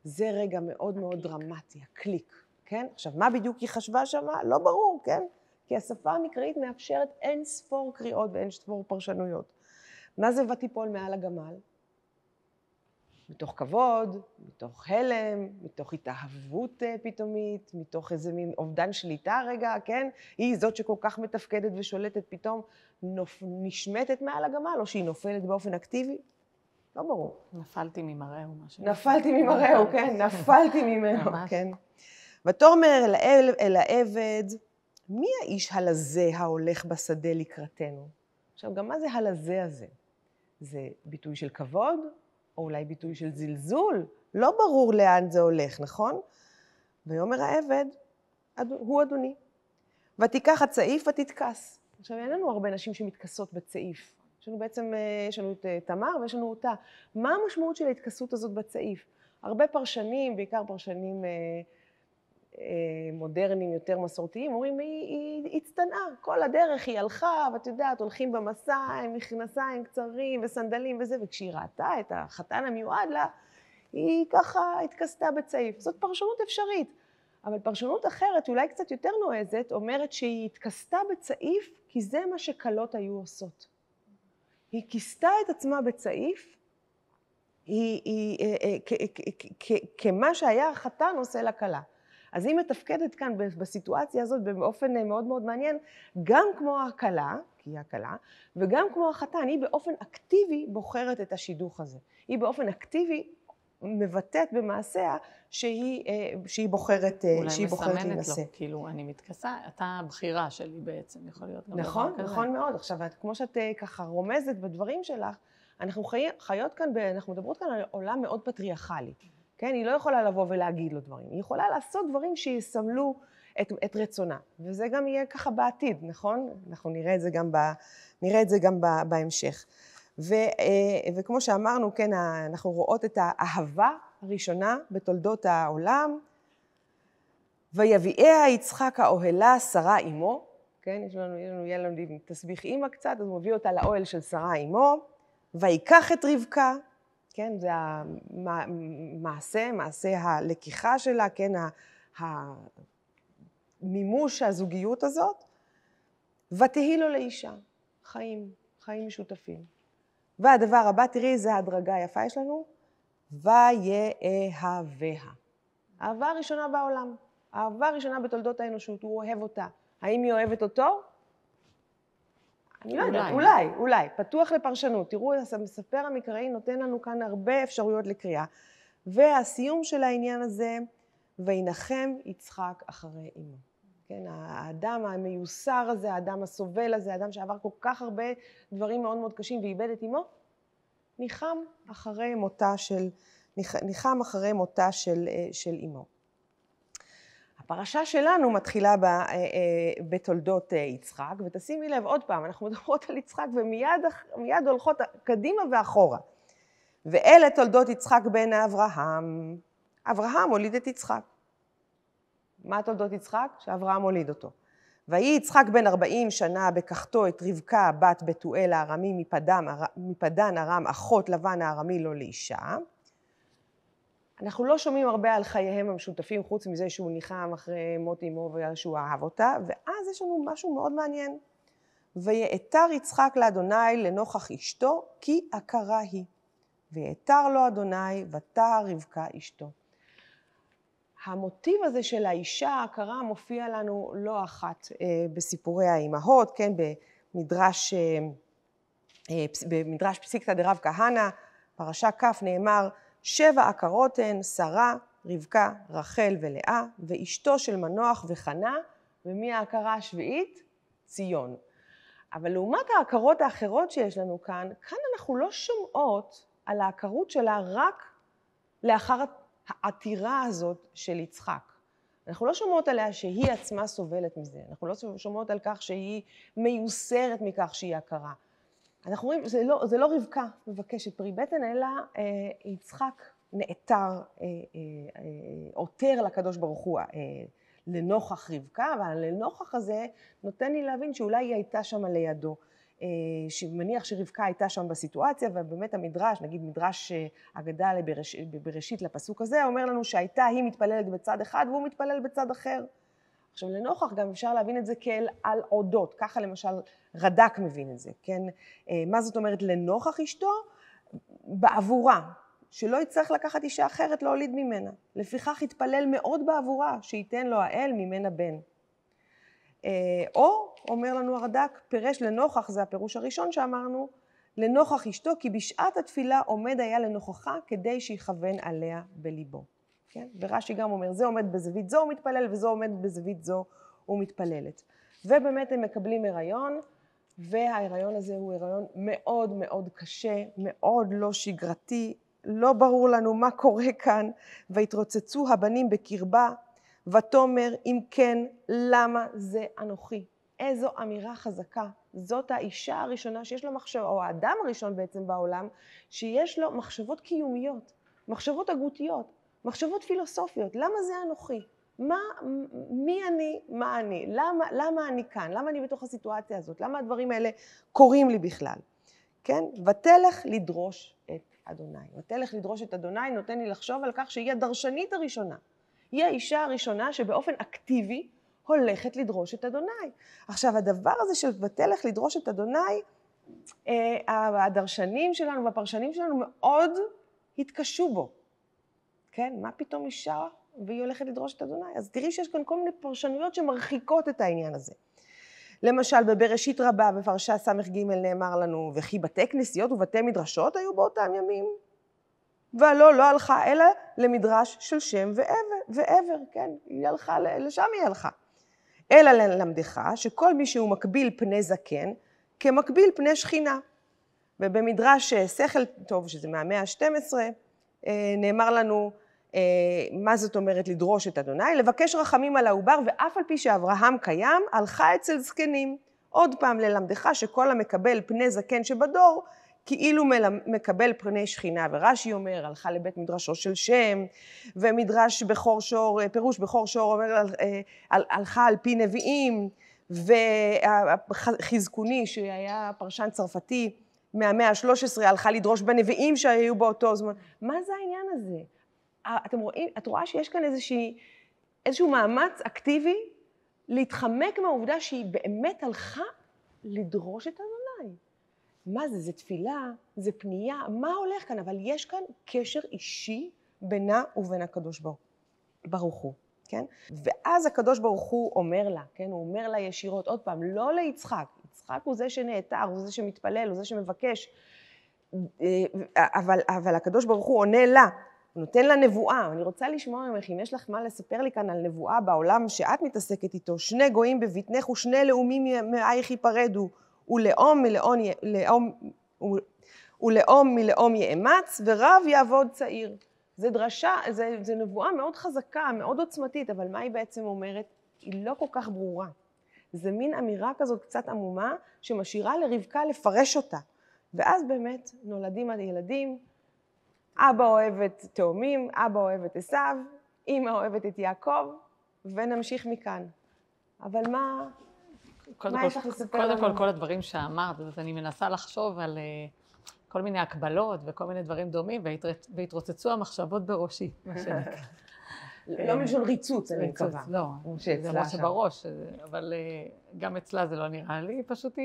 זה רגע מאוד מאוד דרמטי, הקליק, כן? עכשיו, מה בדיוק היא חשבה שמה? לא ברור, כן? כי השפה המקראית מאפשרת אין ספור קריאות ואין ספור פרשנויות. מה זה ותיפול מעל הגמל? מתוך כבוד, מתוך הלם, מתוך התאהבות פתאומית, מתוך איזה מין אובדן שליטה רגע, כן? היא זאת שכל כך מתפקדת ושולטת פתאום נשמטת מעל הגמל, או שהיא נופלת באופן אקטיבי? לא ברור. נפלתי ממראהו משהו. נפלתי ממראהו, כן, נפלתי ממנו, כן. ותאמר אל העבד, מי האיש הלזה ההולך בשדה לקראתנו? עכשיו, גם מה זה הלזה הזה? זה ביטוי של כבוד? או אולי ביטוי של זלזול, לא ברור לאן זה הולך, נכון? ויאמר העבד, הוא אדוני. ותיקח הצעיף ותתכס. עכשיו, אין לנו הרבה נשים שמתכסות בצעיף. יש לנו את תמר ויש לנו אותה. מה המשמעות של ההתכסות הזאת בצעיף? הרבה פרשנים, בעיקר פרשנים מודרניים יותר מסורתיים, אומרים, היא הצטנעה, כל הדרך היא הלכה, ואת יודעת, הולכים במסע, עם מכנסיים קצרים וסנדלים וזה, וכשהיא ראתה את החתן המיועד לה, היא ככה התכסתה בצעיף. זאת פרשנות אפשרית, אבל פרשנות אחרת, אולי קצת יותר נועזת, אומרת שהיא התכסתה בצעיף, כי זה מה שכלות היו עושות. היא כיסתה את עצמה בצעיף, כמה שהיה החתן עושה לכלה. אז היא מתפקדת כאן בסיטואציה הזאת באופן מאוד מאוד מעניין, גם כמו הכלה, כי היא הכלה, וגם כמו החתן, היא באופן אקטיבי בוחרת את השידוך הזה. היא באופן אקטיבי מבטאת במעשיה שהיא בוחרת להינשא. אולי מסמנת לו, כאילו אני מתכסה, אתה הבחירה שלי בעצם, יכול להיות גם נכון, דבר כזה. נכון מאוד. עכשיו, כמו שאת ככה רומזת בדברים שלך, אנחנו חיות כאן, אנחנו מדברות כאן על עולם מאוד פטריארכלי. כן? היא לא יכולה לבוא ולהגיד לו דברים. היא יכולה לעשות דברים שיסמלו את רצונה. וזה גם יהיה ככה בעתיד, נכון? אנחנו נראה את זה גם בהמשך. וכמו שאמרנו, כן, אנחנו רואות את האהבה הראשונה בתולדות העולם. ויביאיה יצחק האוהלה שרה אמו. כן? יהיה לנו תסביך אימא קצת, אז הוא מביא אותה לאוהל של שרה אמו. ויקח את רבקה. כן, זה מעשה הלקיחה שלה, כן, המימוש הזוגיות הזאת, ותהי לו לאישה, חיים משותפים. והדבר הבא, תראי, זה ההדרגה היפה יש לנו, ויאהביה. אהבה ראשונה בעולם, אהבה ראשונה בתולדות האנושות, הוא אוהב אותה. האם היא אוהבת אותו? אני לא יודעת, אולי, פתוח לפרשנות. תראו, המספר המקראי נותן לנו כאן הרבה אפשרויות לקריאה. והסיום של העניין הזה, וינחם יצחק אחרי אמו. כן, האדם המיוסר הזה, האדם הסובל הזה, האדם שעבר כל כך הרבה דברים מאוד מאוד קשים ואיבד את אמו, ניחם אחרי מותה של אמו. הפרשה שלנו מתחילה בתולדות יצחק, ותשימי לב עוד פעם, אנחנו מדברות על יצחק ומיד הולכות קדימה ואחורה. ואלה תולדות יצחק בן אברהם. אברהם הוליד את יצחק. מה תולדות יצחק? שאברהם הוליד אותו. ויהי יצחק בן 40 שנה בקחתו את רבקה בת בתואל הארמי מפדן ארם אחות לבן הארמי לו לאישה. אנחנו לא שומעים הרבה על חייהם המשותפים, חוץ מזה שהוא ניחם אחרי מות אמו ושהוא אהב אותה, ואז יש לנו משהו מאוד מעניין. ויעתר יצחק לאדוני לנוכח אשתו, כי עקרה היא. ויעתר לו אדוני ותער רבקה אשתו. המוטיב הזה של האישה העקרה מופיע לנו לא אחת בסיפורי האימהות, כן, במדרש פסיקתא דרב כהנא, פרשה כ' נאמר, 7 עקרות הן, שרה, רבקה, רחל ולאה, ואשתו של מנוח וחנה, ומי העקרה השביעית? ציון. אבל לעומת העקרות האחרות שיש לנו כאן אנחנו לא שומעות על העקרות שלה רק לאחר העתירה הזאת של יצחק. אנחנו לא שומעות עליה שהיא עצמה סובלת מזה, אנחנו לא שומעות על כך שהיא מיוסרת מכך שהיא עקרה. אנחנו רואים, זה לא רבקה מבקשת פרי בטן, אלא יצחק נעתר, עותר לקדוש ברוך הוא לנוכח רבקה, אבל לנוכח הזה נותן לי להבין שאולי היא הייתה שם לידו, שמניח שרבקה הייתה שם בסיטואציה, ובאמת המדרש, נגיד מדרש אגדה בראשית לפסוק הזה, אומר לנו שהייתה היא מתפללת בצד אחד והוא מתפלל בצד אחר. עכשיו לנוכח גם אפשר להבין את זה כאל על עודות, ככה למשל רד"ק מבין את זה, כן? מה זאת אומרת לנוכח אשתו? בעבורה, שלא יצטרך לקחת אישה אחרת להוליד ממנה. לפיכך התפלל מאוד בעבורה, שייתן לו האל ממנה בן. או, אומר לנו הרד"ק, פירש לנוכח, זה הפירוש הראשון שאמרנו, לנוכח אשתו, כי בשעת התפילה עומד היה לנוכחה כדי שיכוון עליה בליבו. כן? ורש"י גם אומר, זה עומד בזווית זו הוא מתפלל, וזו עומד בזווית זו הוא מתפללת. ובאמת הם מקבלים הריון, וההיריון הזה הוא הריון מאוד מאוד קשה, מאוד לא שגרתי, לא ברור לנו מה קורה כאן, והתרוצצו הבנים בקרבה, ותאמר אם כן, למה זה אנוכי? איזו אמירה חזקה. זאת האישה הראשונה שיש לו מחשבה, או האדם הראשון בעצם בעולם, שיש לו מחשבות קיומיות, מחשבות הגותיות, מחשבות פילוסופיות. למה זה אנוכי? מי אני? מה אני? למה אני כאן? למה אני בתוך הסיטואציה הזאת? למה הדברים האלה קורים לי בכלל? כן? ותלך לדרוש את אדוני. ותלך לדרוש את אדוני נותן לי לחשוב על כך שהיא הדרשנית הראשונה. היא האישה הראשונה שבאופן אקטיבי הולכת לדרוש את אדוני. עכשיו, הדבר הזה של ותלך לדרוש את אדוני, הדרשנים שלנו והפרשנים שלנו מאוד התקשו בו. כן, מה פתאום אישה והיא הולכת לדרוש את אדוני? אז תראי שיש כאן כל מיני פרשנויות שמרחיקות את העניין הזה. למשל, בבראשית רבה, בפרשה ס"ג נאמר לנו, וכי בתי כנסיות ובתי מדרשות היו באותם ימים? והלא, לא הלכה, אלא למדרש של שם ועבר, כן? היא הלכה, לשם היא הלכה. אלא ללמדך שכל מי שהוא מקביל פני זקן, כמקביל פני שכינה. ובמדרש שכל טוב, שזה מהמאה ה-12, נאמר לנו, מה זאת אומרת לדרוש את אדוני? לבקש רחמים על העובר, ואף על פי שאברהם קיים, הלכה אצל זקנים. עוד פעם ללמדך שכל המקבל פני זקן שבדור, כאילו מקבל פני שכינה. ורש"י אומר, הלכה לבית מדרשו של שם, ומדרש בכור שור, פירוש בכור שור אומר, הלכה על פי נביאים, וחזקוני, שהיה פרשן צרפתי, מהמאה ה-13, הלכה לדרוש בנביאים שהיו באותו זמן. מה זה העניין הזה? את רואה שיש כאן איזשהו מאמץ אקטיבי להתחמק מהעובדה שהיא באמת הלכה לדרוש את אדוני. מה זה? זה תפילה, זה פנייה, מה הולך כאן? אבל יש כאן קשר אישי בינה ובין הקדוש ברוך הוא, כן? ואז הקדוש ברוך הוא אומר לה, כן? הוא אומר לה ישירות, עוד פעם, לא ליצחק. יצחק הוא זה שנעתר, הוא זה שמתפלל, הוא זה שמבקש, אבל הקדוש ברוך הוא עונה לה, הוא נותן לה נבואה. אני רוצה לשמוע ממך, אם יש לך מה לספר לי כאן על נבואה בעולם שאת מתעסקת איתו, שני גויים בבטנך ושני לאומים מאייך ייפרדו, ולאום מלאום יאמץ, ורב יעבוד צעיר. זה דרשה, זה נבואה מאוד חזקה, מאוד עוצמתית, אבל מה היא בעצם אומרת? היא לא כל כך ברורה. זה מין אמירה כזאת קצת עמומה, שמשאירה לרבקה לפרש אותה. ואז באמת נולדים הילדים, אבא אוהב את תאומים, אבא אוהב את עשיו, אמא אוהבת את יעקב, ונמשיך מכאן. אבל מה יש לך לספר לנו? קודם כל הדברים שאמרת, אז אני מנסה לחשוב על כל מיני הקבלות וכל מיני דברים דומים, והתרוצצו המחשבות בראשי, מה שנקרא. לא מלשון ריצוץ, אני מקווה. לא, זה מה שבראש, אבל גם אצלה זה לא נראה לי, פשוט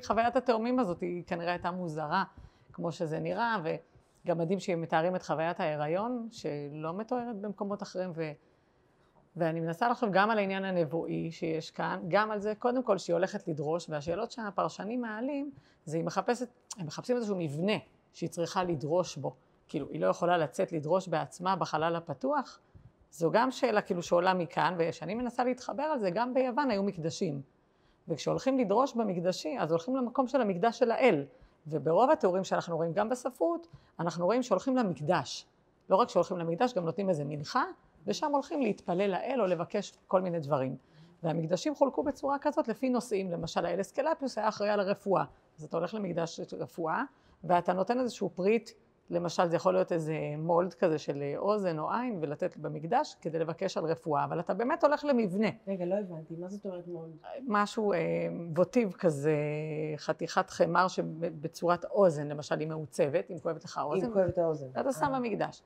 חוויית התאומים הזאת היא כנראה הייתה מוזרה, כמו שזה נראה, וגם מדהים שהם מתארים את חוויית ההיריון, שלא מתוארת במקומות אחרים, ואני מנסה לחשוב גם על העניין הנבואי שיש כאן, גם על זה, קודם כל שהיא הולכת לדרוש, והשאלות שהפרשנים מעלים, זה הם מחפשים איזשהו מבנה שהיא צריכה לדרוש בו, כאילו היא לא יכולה לצאת לדרוש בעצמה בחלל הפתוח, זו גם שאלה כאילו שעולה מכאן, ושאני מנסה להתחבר על זה, גם ביוון היו מקדשים. וכשהולכים לדרוש במקדשי, אז הולכים למקום של המקדש של האל. וברוב התיאורים שאנחנו רואים, גם בספרות, אנחנו רואים שהולכים למקדש. לא רק שהולכים למקדש, גם נותנים איזה מנחה, ושם הולכים להתפלל לאל או לבקש כל מיני דברים. והמקדשים חולקו בצורה כזאת לפי נושאים, למשל האל אסקלפיוס היה אחראי על הרפואה. אז אתה הולך למקדש רפואה, ואתה נותן איזשהו פריט, למשל זה יכול להיות איזה מולד כזה של אוזן או עין ולתת במקדש כדי לבקש על רפואה, אבל אתה באמת הולך למבנה. רגע, לא הבנתי, מה זאת אומרת מולד? משהו ווטיב כזה, חתיכת חמר שבצורת אוזן, למשל היא מעוצבת, אם כואבת לך האוזן. אם כואבת האוזן. אתה שם במקדש.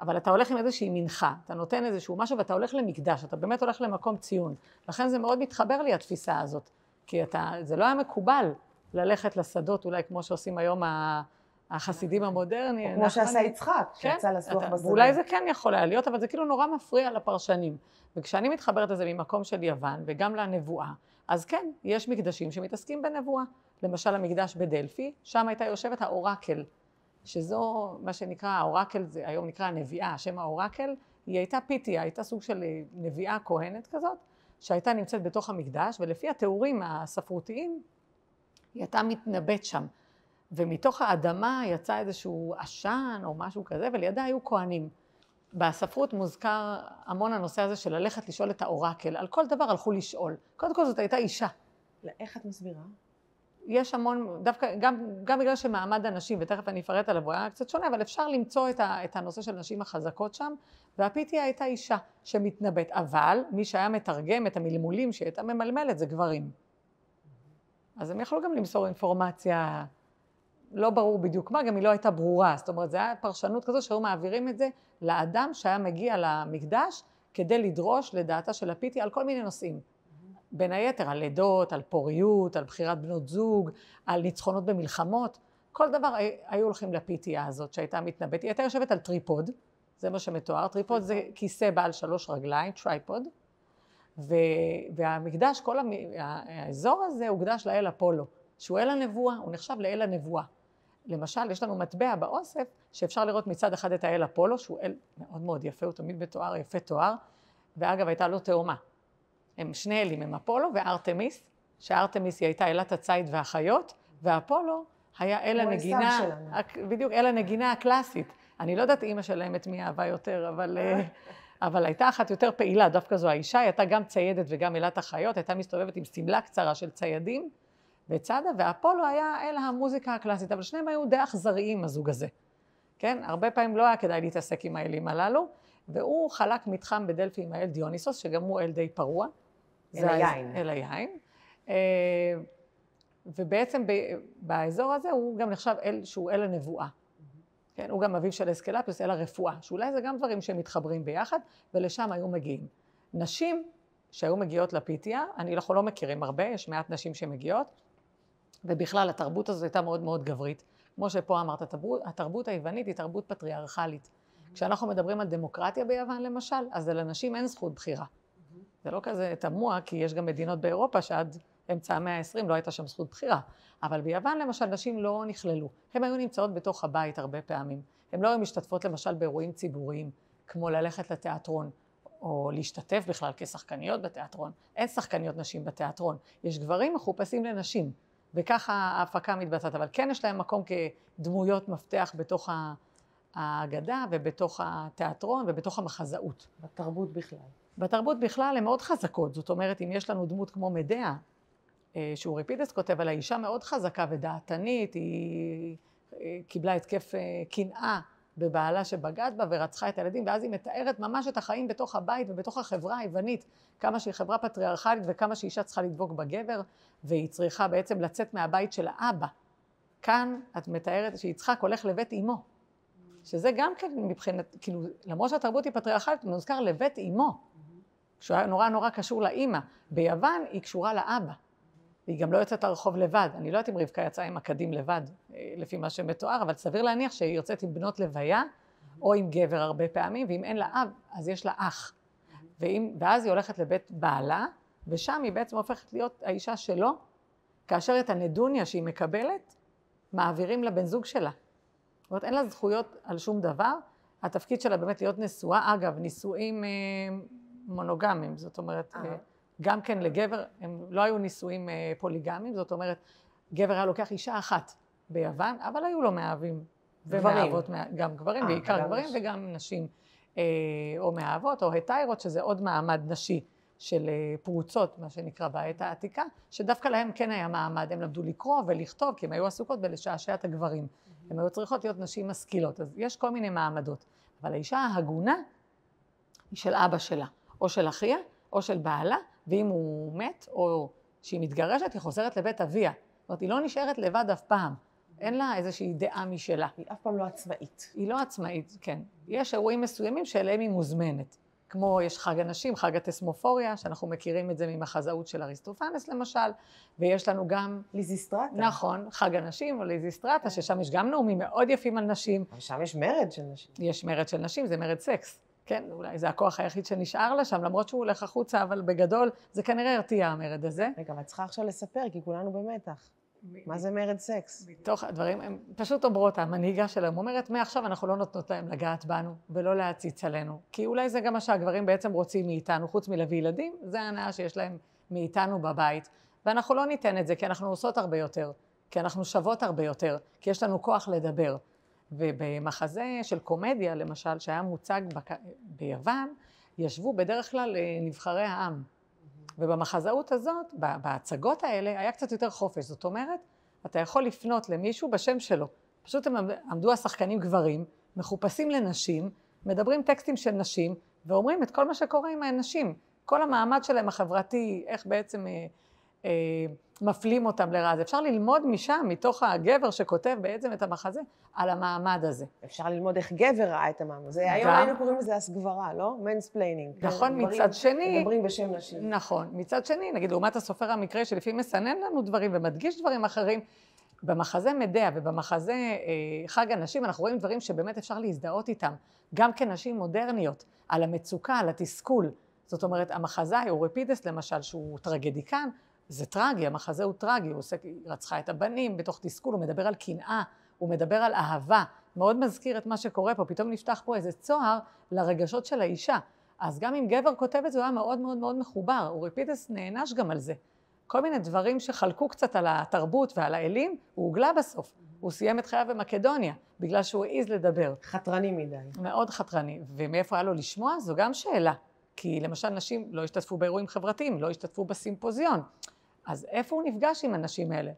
אבל אתה הולך עם איזושהי מנחה, אתה נותן איזשהו משהו ואתה הולך למקדש, אתה באמת הולך למקום ציון. לכן זה מאוד מתחבר לי התפיסה הזאת, כי זה לא היה מקובל ללכת לשדות, אולי כמו שעושים היום החסידים המודרניים. כמו שעשה יצחק, שיצא לסוח בשדה. ואולי זה כן יכול היה להיות, אבל זה כאילו נורא מפריע לפרשנים. וכשאני מתחברת לזה ממקום של יוון, וגם לנבואה, אז כן, יש מקדשים שמתעסקים בנבואה. למשל המקדש בדלפי, שם הייתה יושבת האורקל, שזו מה שנקרא האורקל, זה היום נקרא הנביאה, השם האורקל, היא הייתה פיתיה, הייתה סוג של נביאה כהנת כזאת, שהייתה נמצאת בתוך המקדש, ולפי התיאורים הספרותיים, היא הייתה מתנבאת שם. ומתוך האדמה יצא איזשהו עשן או משהו כזה, ולידה היו כהנים. בספרות מוזכר המון הנושא הזה של ללכת לשאול את האורקל, על כל דבר הלכו לשאול. קודם כל זאת הייתה אישה. איך את מסבירה? יש המון, דווקא גם בגלל שמעמד הנשים, ותכף אני אפרט עליו, הוא היה קצת שונה, אבל אפשר למצוא את הנושא של נשים החזקות שם, והפיתיה הייתה אישה שמתנבאת, אבל מי שהיה מתרגם את המלמולים שהיא הייתה ממלמלת זה גברים. אז הם יכלו גם למסור אינפורמציה, לא ברור בדיוק מה, גם היא לא הייתה ברורה, זאת אומרת, זה היה פרשנות כזו שהיו מעבירים את זה לאדם שהיה מגיע למקדש, כדי לדרוש לדעתה של הפיתיה על כל מיני נושאים. בין היתר, על לידות, על פוריות, על בחירת בנות זוג, על ניצחונות במלחמות, כל דבר היו הולכים לפיתייה הזאת שהייתה מתנבאת, היא הייתה יושבת על טריפוד, זה מה שמתואר, טריפוד זה כיסא בעל 3 רגליים, טרייפוד, והמקדש, כל האזור הזה הוקדש לאל אפולו, שהוא אל הנבואה, הוא נחשב לאל הנבואה. למשל, יש לנו מטבע באוסף שאפשר לראות מצד אחד את האל אפולו, שהוא אל מאוד מאוד יפה, הוא תמיד בתואר, יפה תואר, ואגב הייתה לו תאומה. הם שני אלים, הם אפולו וארתמיס, שארתמיס היא הייתה אלת הציד והחיות, ואפולו היה אל הנגינה, בדיוק אל הנגינה הקלאסית. אני לא יודעת אמא שלהם את מי אהבה יותר, אבל הייתה אחת יותר פעילה, דווקא זו האישה, היא הייתה גם ציידת וגם אלת החיות, הייתה מסתובבת עם סמלה קצרה של ציידים, בצדה, ואפולו היה אל המוזיקה הקלאסית, אבל שניהם היו די אכזריים, הזוג הזה. כן? הרבה פעמים לא היה כדאי להתעסק עם האלים הללו, והוא חלק מתחם בדלפי עם האל דיוניסוס, שגם הוא אל די פרוע. אל היין. אל היין. ובעצם באזור הזה הוא גם נחשב אל שהוא אל הנבואה. כן? הוא גם אביו של אסקלפיוס, אל הרפואה, שאולי זה גם דברים שמתחברים ביחד, ולשם היו מגיעים. נשים שהיו מגיעות לפיתיה, אנחנו לא מכירים הרבה, יש מעט נשים שמגיעות, ובכלל התרבות הזו הייתה מאוד מאוד גברית. כמו שפה אמרת, התרבות היוונית היא תרבות פטריארכלית. כשאנחנו מדברים על דמוקרטיה ביוון למשל, אז לנשים אין זכות בחירה. זה לא כזה תמוה, כי יש גם מדינות באירופה שעד אמצע המאה ה-20 לא הייתה שם זכות בחירה. אבל ביוון למשל נשים לא נכללו. הן היו נמצאות בתוך הבית הרבה פעמים. הן לא היו משתתפות למשל באירועים ציבוריים, כמו ללכת לתיאטרון, או להשתתף בכלל כשחקניות בתיאטרון. אין שחקניות נשים בתיאטרון. יש גברים מחופשים לנשים. וככה ההפקה מתבצעת, אבל כן יש להם מקום כדמויות מפתח בתוך האגדה ובתוך התיאטרון ובתוך המחזאות. בתרבות בכלל. בתרבות בכלל הן מאוד חזקות, זאת אומרת אם יש לנו דמות כמו מדעה, שאוריפידס כותב על האישה מאוד חזקה ודעתנית, היא קיבלה התקף קנאה בבעלה שבגד בה ורצחה את הילדים, ואז היא מתארת ממש את החיים בתוך הבית ובתוך החברה היוונית, כמה שהיא חברה פטריארכלית וכמה שאישה צריכה לדבוק בגבר, והיא צריכה בעצם לצאת מהבית של האבא. כאן את מתארת שיצחק הולך לבית אמו, שזה גם כן מבחינת, כאילו, למרות שהתרבות היא פטריארכלית, הוא נוזכר לבית אמו, שהוא היה נורא נורא קשור לאמא. ביוון היא קשורה לאבא, והיא גם לא יוצאת לרחוב לבד. אני לא יודעת אם רבקה יצאה עם עקדים לבד, לפי מה שמתואר, אבל סביר להניח שהיא יוצאת עם בנות לוויה, או עם גבר הרבה פעמים, ואם אין לה אב, אז יש לה אח. ואז היא הולכת לבית בעלה, ושם היא בעצם הופכת להיות האישה שלו, כאשר את הנדוניה שהיא מקבלת, מעבירים לבן זוג שלה. זאת אומרת, אין לה זכויות על שום דבר, התפקיד שלה באמת להיות נשואה, אגב, נישואים מונוגמיים, זאת אומרת, גם כן לגבר, הם לא היו נישואים פוליגמיים, זאת אומרת, גבר היה לוקח אישה אחת ביוון, אבל היו לו מאהבים ומאהבות, גם גברים, בעיקר גברים וגם נשים, או מאהבות או הטיירות, שזה עוד מעמד נשי של פרוצות, מה שנקרא בעת העתיקה, שדווקא להם כן היה מעמד, הם למדו לקרוא ולכתוב, כי הם היו עסוקות בלשעשע את הגברים. הם היו צריכות להיות נשים משכילות, אז יש כל מיני מעמדות. אבל האישה ההגונה היא של אבא שלה, או של אחיה, או של בעלה, ואם הוא מת, או שהיא מתגרשת, היא חוזרת לבית אביה. זאת אומרת, היא לא נשארת לבד אף פעם. אין לה איזושהי דעה משלה. היא אף פעם לא עצמאית. היא לא עצמאית, כן. יש אירועים מסוימים שאליהם היא מוזמנת. כמו יש חג הנשים, חג הטסמופוריה, שאנחנו מכירים את זה ממחזאות של אריסטופנס למשל, ויש לנו גם... ליזיסטרטה. נכון, חג הנשים או ליזיסטרטה, ששם יש גם נאומים מאוד יפים על נשים. אבל שם יש מרד של נשים. יש מרד של נשים, זה מרד סקס. כן, אולי זה הכוח היחיד שנשאר לה שם, למרות שהוא הולך החוצה, אבל בגדול זה כנראה הרתיע המרד הזה. רגע, אבל צריכה עכשיו לספר, כי כולנו במתח. מה זה מרד סקס? מתוך הדברים, הם פשוט אומרות, המנהיגה שלהם אומרת, מעכשיו אנחנו לא נותנות להם לגעת בנו ולא להציץ עלינו. כי אולי זה גם מה שהגברים בעצם רוצים מאיתנו, חוץ מלהביא ילדים, זה ההנאה שיש להם מאיתנו בבית. ואנחנו לא ניתן את זה, כי אנחנו עושות הרבה יותר, כי אנחנו שוות הרבה יותר, כי יש לנו כוח לדבר. ובמחזה של קומדיה, למשל, שהיה מוצג ביוון, ישבו בדרך כלל נבחרי העם. ובמחזאות הזאת, בהצגות האלה, היה קצת יותר חופש. זאת אומרת, אתה יכול לפנות למישהו בשם שלו. פשוט הם עמדו השחקנים גברים, מחופשים לנשים, מדברים טקסטים של נשים, ואומרים את כל מה שקורה עם הנשים. כל המעמד שלהם החברתי, איך בעצם מפלים אותם לרעה. אז אפשר ללמוד משם, מתוך הגבר שכותב בעצם את המחזה, על המעמד הזה. אפשר ללמוד איך גבר ראה את המעמד הזה. היום היינו קוראים לזה הסגברה, לא? מנספליינינג. נכון, מצד שני... מדברים בשם נשים. נכון, מצד שני, נגיד, לעומת הסופר המקראי שלפעמים מסנן לנו דברים ומדגיש דברים אחרים, במחזה מדע ובמחזה חג הנשים, אנחנו רואים דברים שבאמת אפשר להזדהות איתם, גם כנשים מודרניות, על המצוקה, על התסכול. זאת אומרת, המחזאי, אוריפידס למשל, שהוא טרגדיקן, זה טרגי, המחזה הוא טרגי, הוא עושה, רצחה את הבנים בתוך תסכול, הוא מדבר על קנאה, הוא מדבר על אהבה, מאוד מזכיר את מה שקורה פה, פתאום נפתח פה איזה צוהר לרגשות של האישה. אז גם אם גבר כותב את זה, הוא היה מאוד מאוד מאוד מחובר, אוריפידס נענש גם על זה. כל מיני דברים שחלקו קצת על התרבות ועל האלים, הוא הוגלה בסוף. הוא סיים את חייו במקדוניה, בגלל שהוא העז לדבר. חתרני מדי. מאוד חתרני. ומאיפה היה לו לשמוע? זו גם שאלה. כי למשל נשים לא השתתפו באירועים חברתיים, לא השתתפו בסימפוזיון. אז איפה הוא נפגש עם הנשים האלה?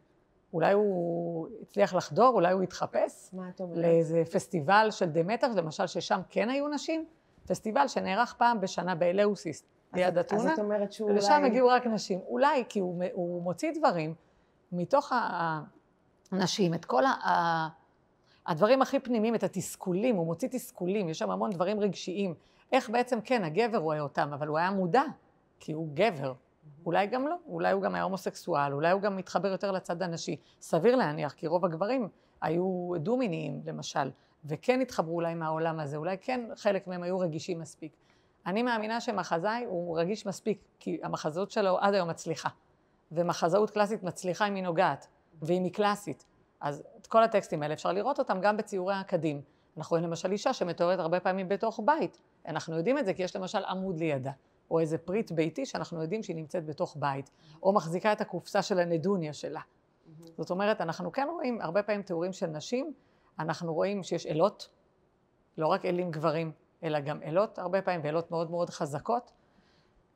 אולי הוא הצליח לחדור, אולי הוא התחפש לאיזה פסטיבל של דמטר, למשל ששם כן היו נשים, פסטיבל שנערך פעם בשנה באלאוסיס, ליד אתונה. אז את אומרת שהוא אולי... ולשם הגיעו רק נשים. אולי כי הוא מוציא דברים מתוך הנשים, את כל הדברים הכי פנימיים, את התסכולים, הוא מוציא תסכולים, יש שם המון דברים רגשיים. איך בעצם כן, הגבר רואה אותם, אבל הוא היה מודע, כי הוא גבר. אולי גם לא, אולי הוא גם היה הומוסקסואל, אולי הוא גם מתחבר יותר לצד הנשי. סביר להניח, כי רוב הגברים היו דו-מיניים, למשל, וכן התחברו אולי מהעולם הזה, אולי כן חלק מהם היו רגישים מספיק. אני מאמינה שמחזאי הוא רגיש מספיק, כי המחזאות שלו עד היום מצליחה. ומחזאות קלאסית מצליחה אם היא נוגעת, ואם היא קלאסית. אז את כל הטקסטים האלה אפשר לראות אותם גם בציורי האקדים. אנחנו רואים למשל אישה שמתוארת הרבה פעמים בתוך בית. אנחנו יודעים את זה כי יש למשל עמוד לידה, או איזה פריט ביתי שאנחנו יודעים שהיא נמצאת בתוך בית, או מחזיקה את הקופסה של הנדוניה שלה. זאת אומרת, אנחנו כן רואים הרבה פעמים תיאורים של נשים, אנחנו רואים שיש אלות, לא רק אלים גברים, אלא גם אלות הרבה פעמים, ואלות מאוד מאוד חזקות,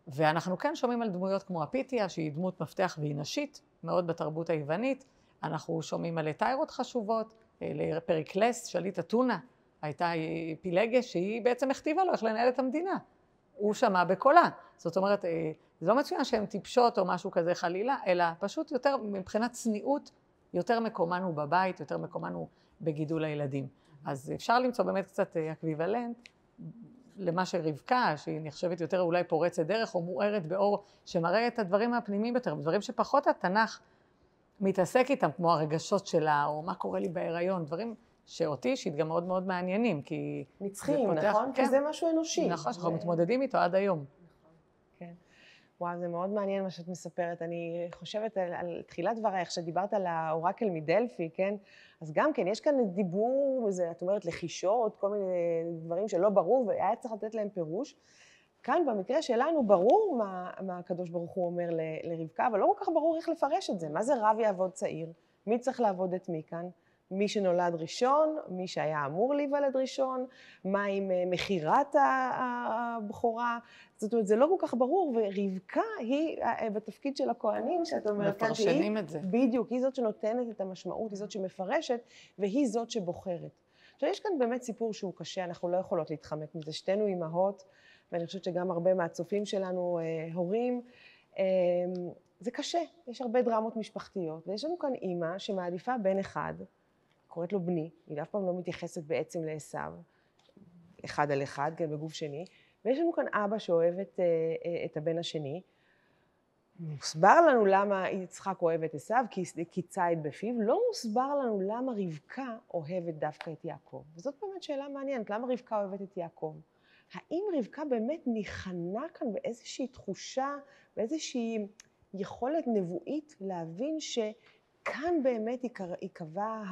ואנחנו כן שומעים על דמויות כמו אפיתיה, שהיא דמות מפתח והיא נשית, מאוד בתרבות היוונית, אנחנו שומעים על אתיירות חשובות, לפריקלס, שליט אתונה, הייתה פילגש שהיא בעצם הכתיבה לו איך לנהל את המדינה. הוא שמע בקולה. זאת אומרת, זה לא מצוין שהן טיפשות או משהו כזה חלילה, אלא פשוט יותר מבחינת צניעות, יותר מקומן הוא בבית, יותר מקומן הוא בגידול הילדים. אז אפשר למצוא באמת קצת אקוויוולנט למה שרבקה, שהיא נחשבת יותר אולי פורצת דרך או מוארת באור, שמראה את הדברים הפנימיים יותר, דברים שפחות התנ"ך מתעסק איתם, כמו הרגשות שלה, או מה קורה לי בהיריון, דברים שאותי אישית גם מאוד מאוד מעניינים, כי... נצחיים, נכון? כן. כי זה משהו אנושי. נכון, שאנחנו מתמודדים איתו עד היום. כן. וואו, זה מאוד מעניין מה שאת מספרת. אני חושבת על תחילת דברייך, שדיברת על האורקל מדלפי, כן? אז גם כן, יש כאן דיבור, את אומרת, לחישות, כל מיני דברים שלא ברור, והיה צריך לתת להם פירוש. כאן במקרה שלנו ברור מה הקדוש ברוך הוא אומר לרבקה, אבל לא כל כך ברור איך לפרש את זה. מה זה רב יעבוד צעיר? מי צריך לעבוד את מי כאן? מי שנולד ראשון, מי שהיה אמור להיוולד ראשון, מה עם מחירת הבכורה, זאת אומרת, זה לא כל כך ברור, ורבקה היא בתפקיד של הכהנים, שאת אומרת כאן, מפרשנים את זה. בדיוק, היא זאת שנותנת את המשמעות, היא זאת שמפרשת, והיא זאת שבוחרת. עכשיו, יש כאן באמת סיפור שהוא קשה, אנחנו לא יכולות להתחמק מזה, שתינו אימהות, ואני חושבת שגם הרבה מהצופים שלנו הורים, זה קשה, יש הרבה דרמות משפחתיות, ויש לנו כאן אימא שמעדיפה בן אחד, קוראת לו בני, היא אף פעם לא מתייחסת בעצם לעשיו, אחד על אחד, כן, בגוף שני, ויש לנו כאן אבא שאוהב את הבן השני, מוסבר לנו למה יצחק אוהב את עשיו, כי ציד בפיו, לא מוסבר לנו למה רבקה אוהבת דווקא את יעקב. וזאת באמת שאלה מעניינת, למה רבקה אוהבת את יעקב? האם רבקה באמת ניחנה כאן באיזושהי תחושה, באיזושהי יכולת נבואית להבין שכאן באמת יקבע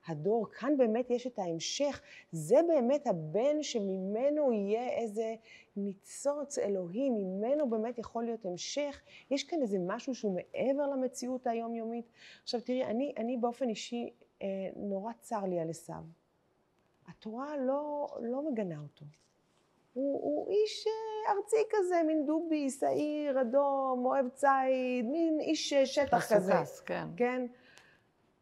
הדור, כאן באמת יש את ההמשך, זה באמת הבן שממנו יהיה איזה ניצוץ אלוהי, ממנו באמת יכול להיות המשך, יש כאן איזה משהו שהוא מעבר למציאות היומיומית. עכשיו תראי, אני באופן אישי נורא צר לי על עשיו. התורה לא מגנה אותו. הוא איש ארצי כזה, מין דובי, שעיר, אדום, אוהב ציד, מין איש שטח כזה. מסוכס, כן. כן.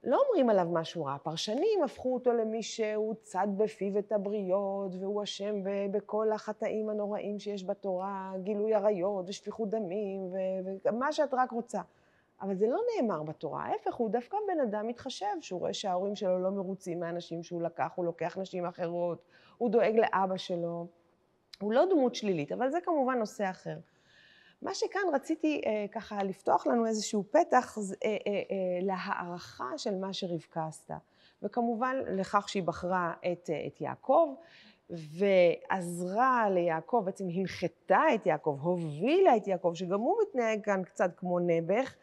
לא אומרים עליו משהו רע. פרשנים הפכו אותו למי שהוא צד בפיו את הבריות, והוא אשם בכל החטאים הנוראים שיש בתורה, גילוי עריות ושפיכות דמים, ומה שאת רק רוצה. אבל זה לא נאמר בתורה, ההפך, הוא דווקא בן אדם מתחשב, שהוא רואה שההורים שלו לא מרוצים מהאנשים שהוא לקח, הוא לוקח נשים אחרות, הוא דואג לאבא שלו. הוא לא דמות שלילית, אבל זה כמובן נושא אחר. מה שכאן רציתי ככה לפתוח לנו איזשהו פתח להערכה של מה שרבקה עשתה. וכמובן לכך שהיא בחרה את יעקב, ועזרה ליעקב, בעצם הנחתה את יעקב, הובילה את יעקב, שגם הוא מתנהג כאן קצת כמו נעבך,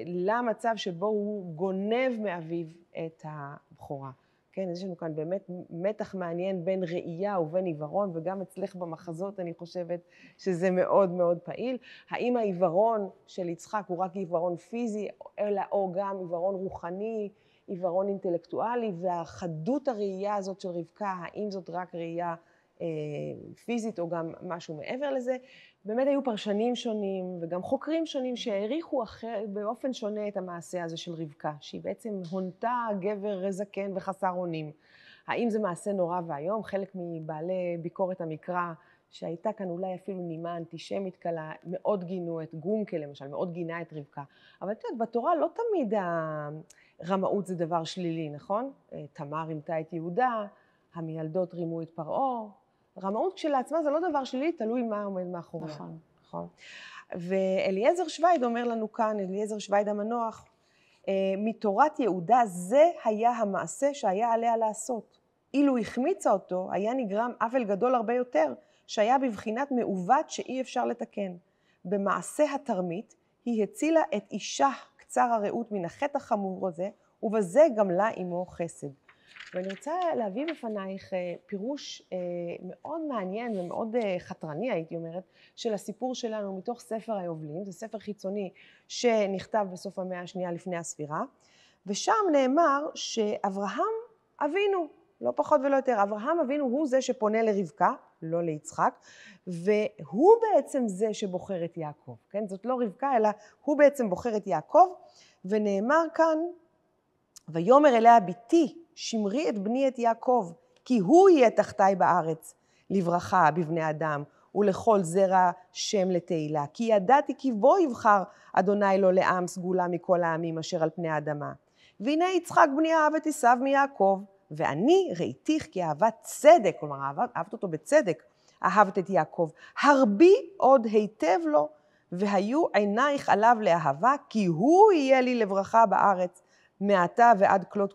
למצב שבו הוא גונב מאביו את הבכורה. כן, יש לנו כאן באמת מתח מעניין בין ראייה ובין עיוורון, וגם אצלך במחזות אני חושבת שזה מאוד מאוד פעיל. האם העיוורון של יצחק הוא רק עיוורון פיזי, אלא או גם עיוורון רוחני, עיוורון אינטלקטואלי, והחדות הראייה הזאת של רבקה, האם זאת רק ראייה פיזית או גם משהו מעבר לזה? באמת היו פרשנים שונים וגם חוקרים שונים שהעריכו באופן שונה את המעשה הזה של רבקה, שהיא בעצם הונתה גבר זקן וחסר אונים. האם זה מעשה נורא והיום? חלק מבעלי ביקורת המקרא, שהייתה כאן אולי אפילו נימה אנטישמית קלה, מאוד גינו את גונקל למשל, מאוד גינה את רבקה. אבל את יודעת, בתורה לא תמיד הרמאות זה דבר שלילי, נכון? תמר רימתה את יהודה, המילדות רימו את פרעה. רמאות כשלעצמה זה לא דבר שלילי, תלוי מה עומד מאחוריה. נכון. נכון. ואליעזר שווייד אומר לנו כאן, אליעזר שווייד המנוח, מתורת יהודה זה היה המעשה שהיה עליה לעשות. אילו החמיצה אותו, היה נגרם עוול גדול הרבה יותר, שהיה בבחינת מעוות שאי אפשר לתקן. במעשה התרמית היא הצילה את אישה קצר הרעות מן החטא החמור הזה, ובזה גם לה עמו חסד. ואני רוצה להביא בפנייך פירוש מאוד מעניין ומאוד חתרני, הייתי אומרת, של הסיפור שלנו מתוך ספר היובלים. זה ספר חיצוני שנכתב בסוף המאה השנייה לפני הספירה, ושם נאמר שאברהם אבינו, לא פחות ולא יותר, אברהם אבינו הוא זה שפונה לרבקה, לא ליצחק, והוא בעצם זה שבוחר את יעקב. כן? זאת לא רבקה, אלא הוא בעצם בוחר את יעקב, ונאמר כאן, ויאמר אליה ביתי, שמרי את בני את יעקב, כי הוא יהיה תחתי בארץ, לברכה בבני אדם, ולכל זרע שם לתהילה. כי ידעתי כי בו יבחר אדוני לו לעם סגולה מכל העמים אשר על פני האדמה. והנה יצחק בני אהב את עשיו מיעקב, ואני ראיתיך כי אהבת צדק, כלומר אהבת אותו בצדק, אהבת את יעקב. הרבי עוד היטב לו, והיו עינייך עליו לאהבה, כי הוא יהיה לי לברכה בארץ, מעתה ועד כלות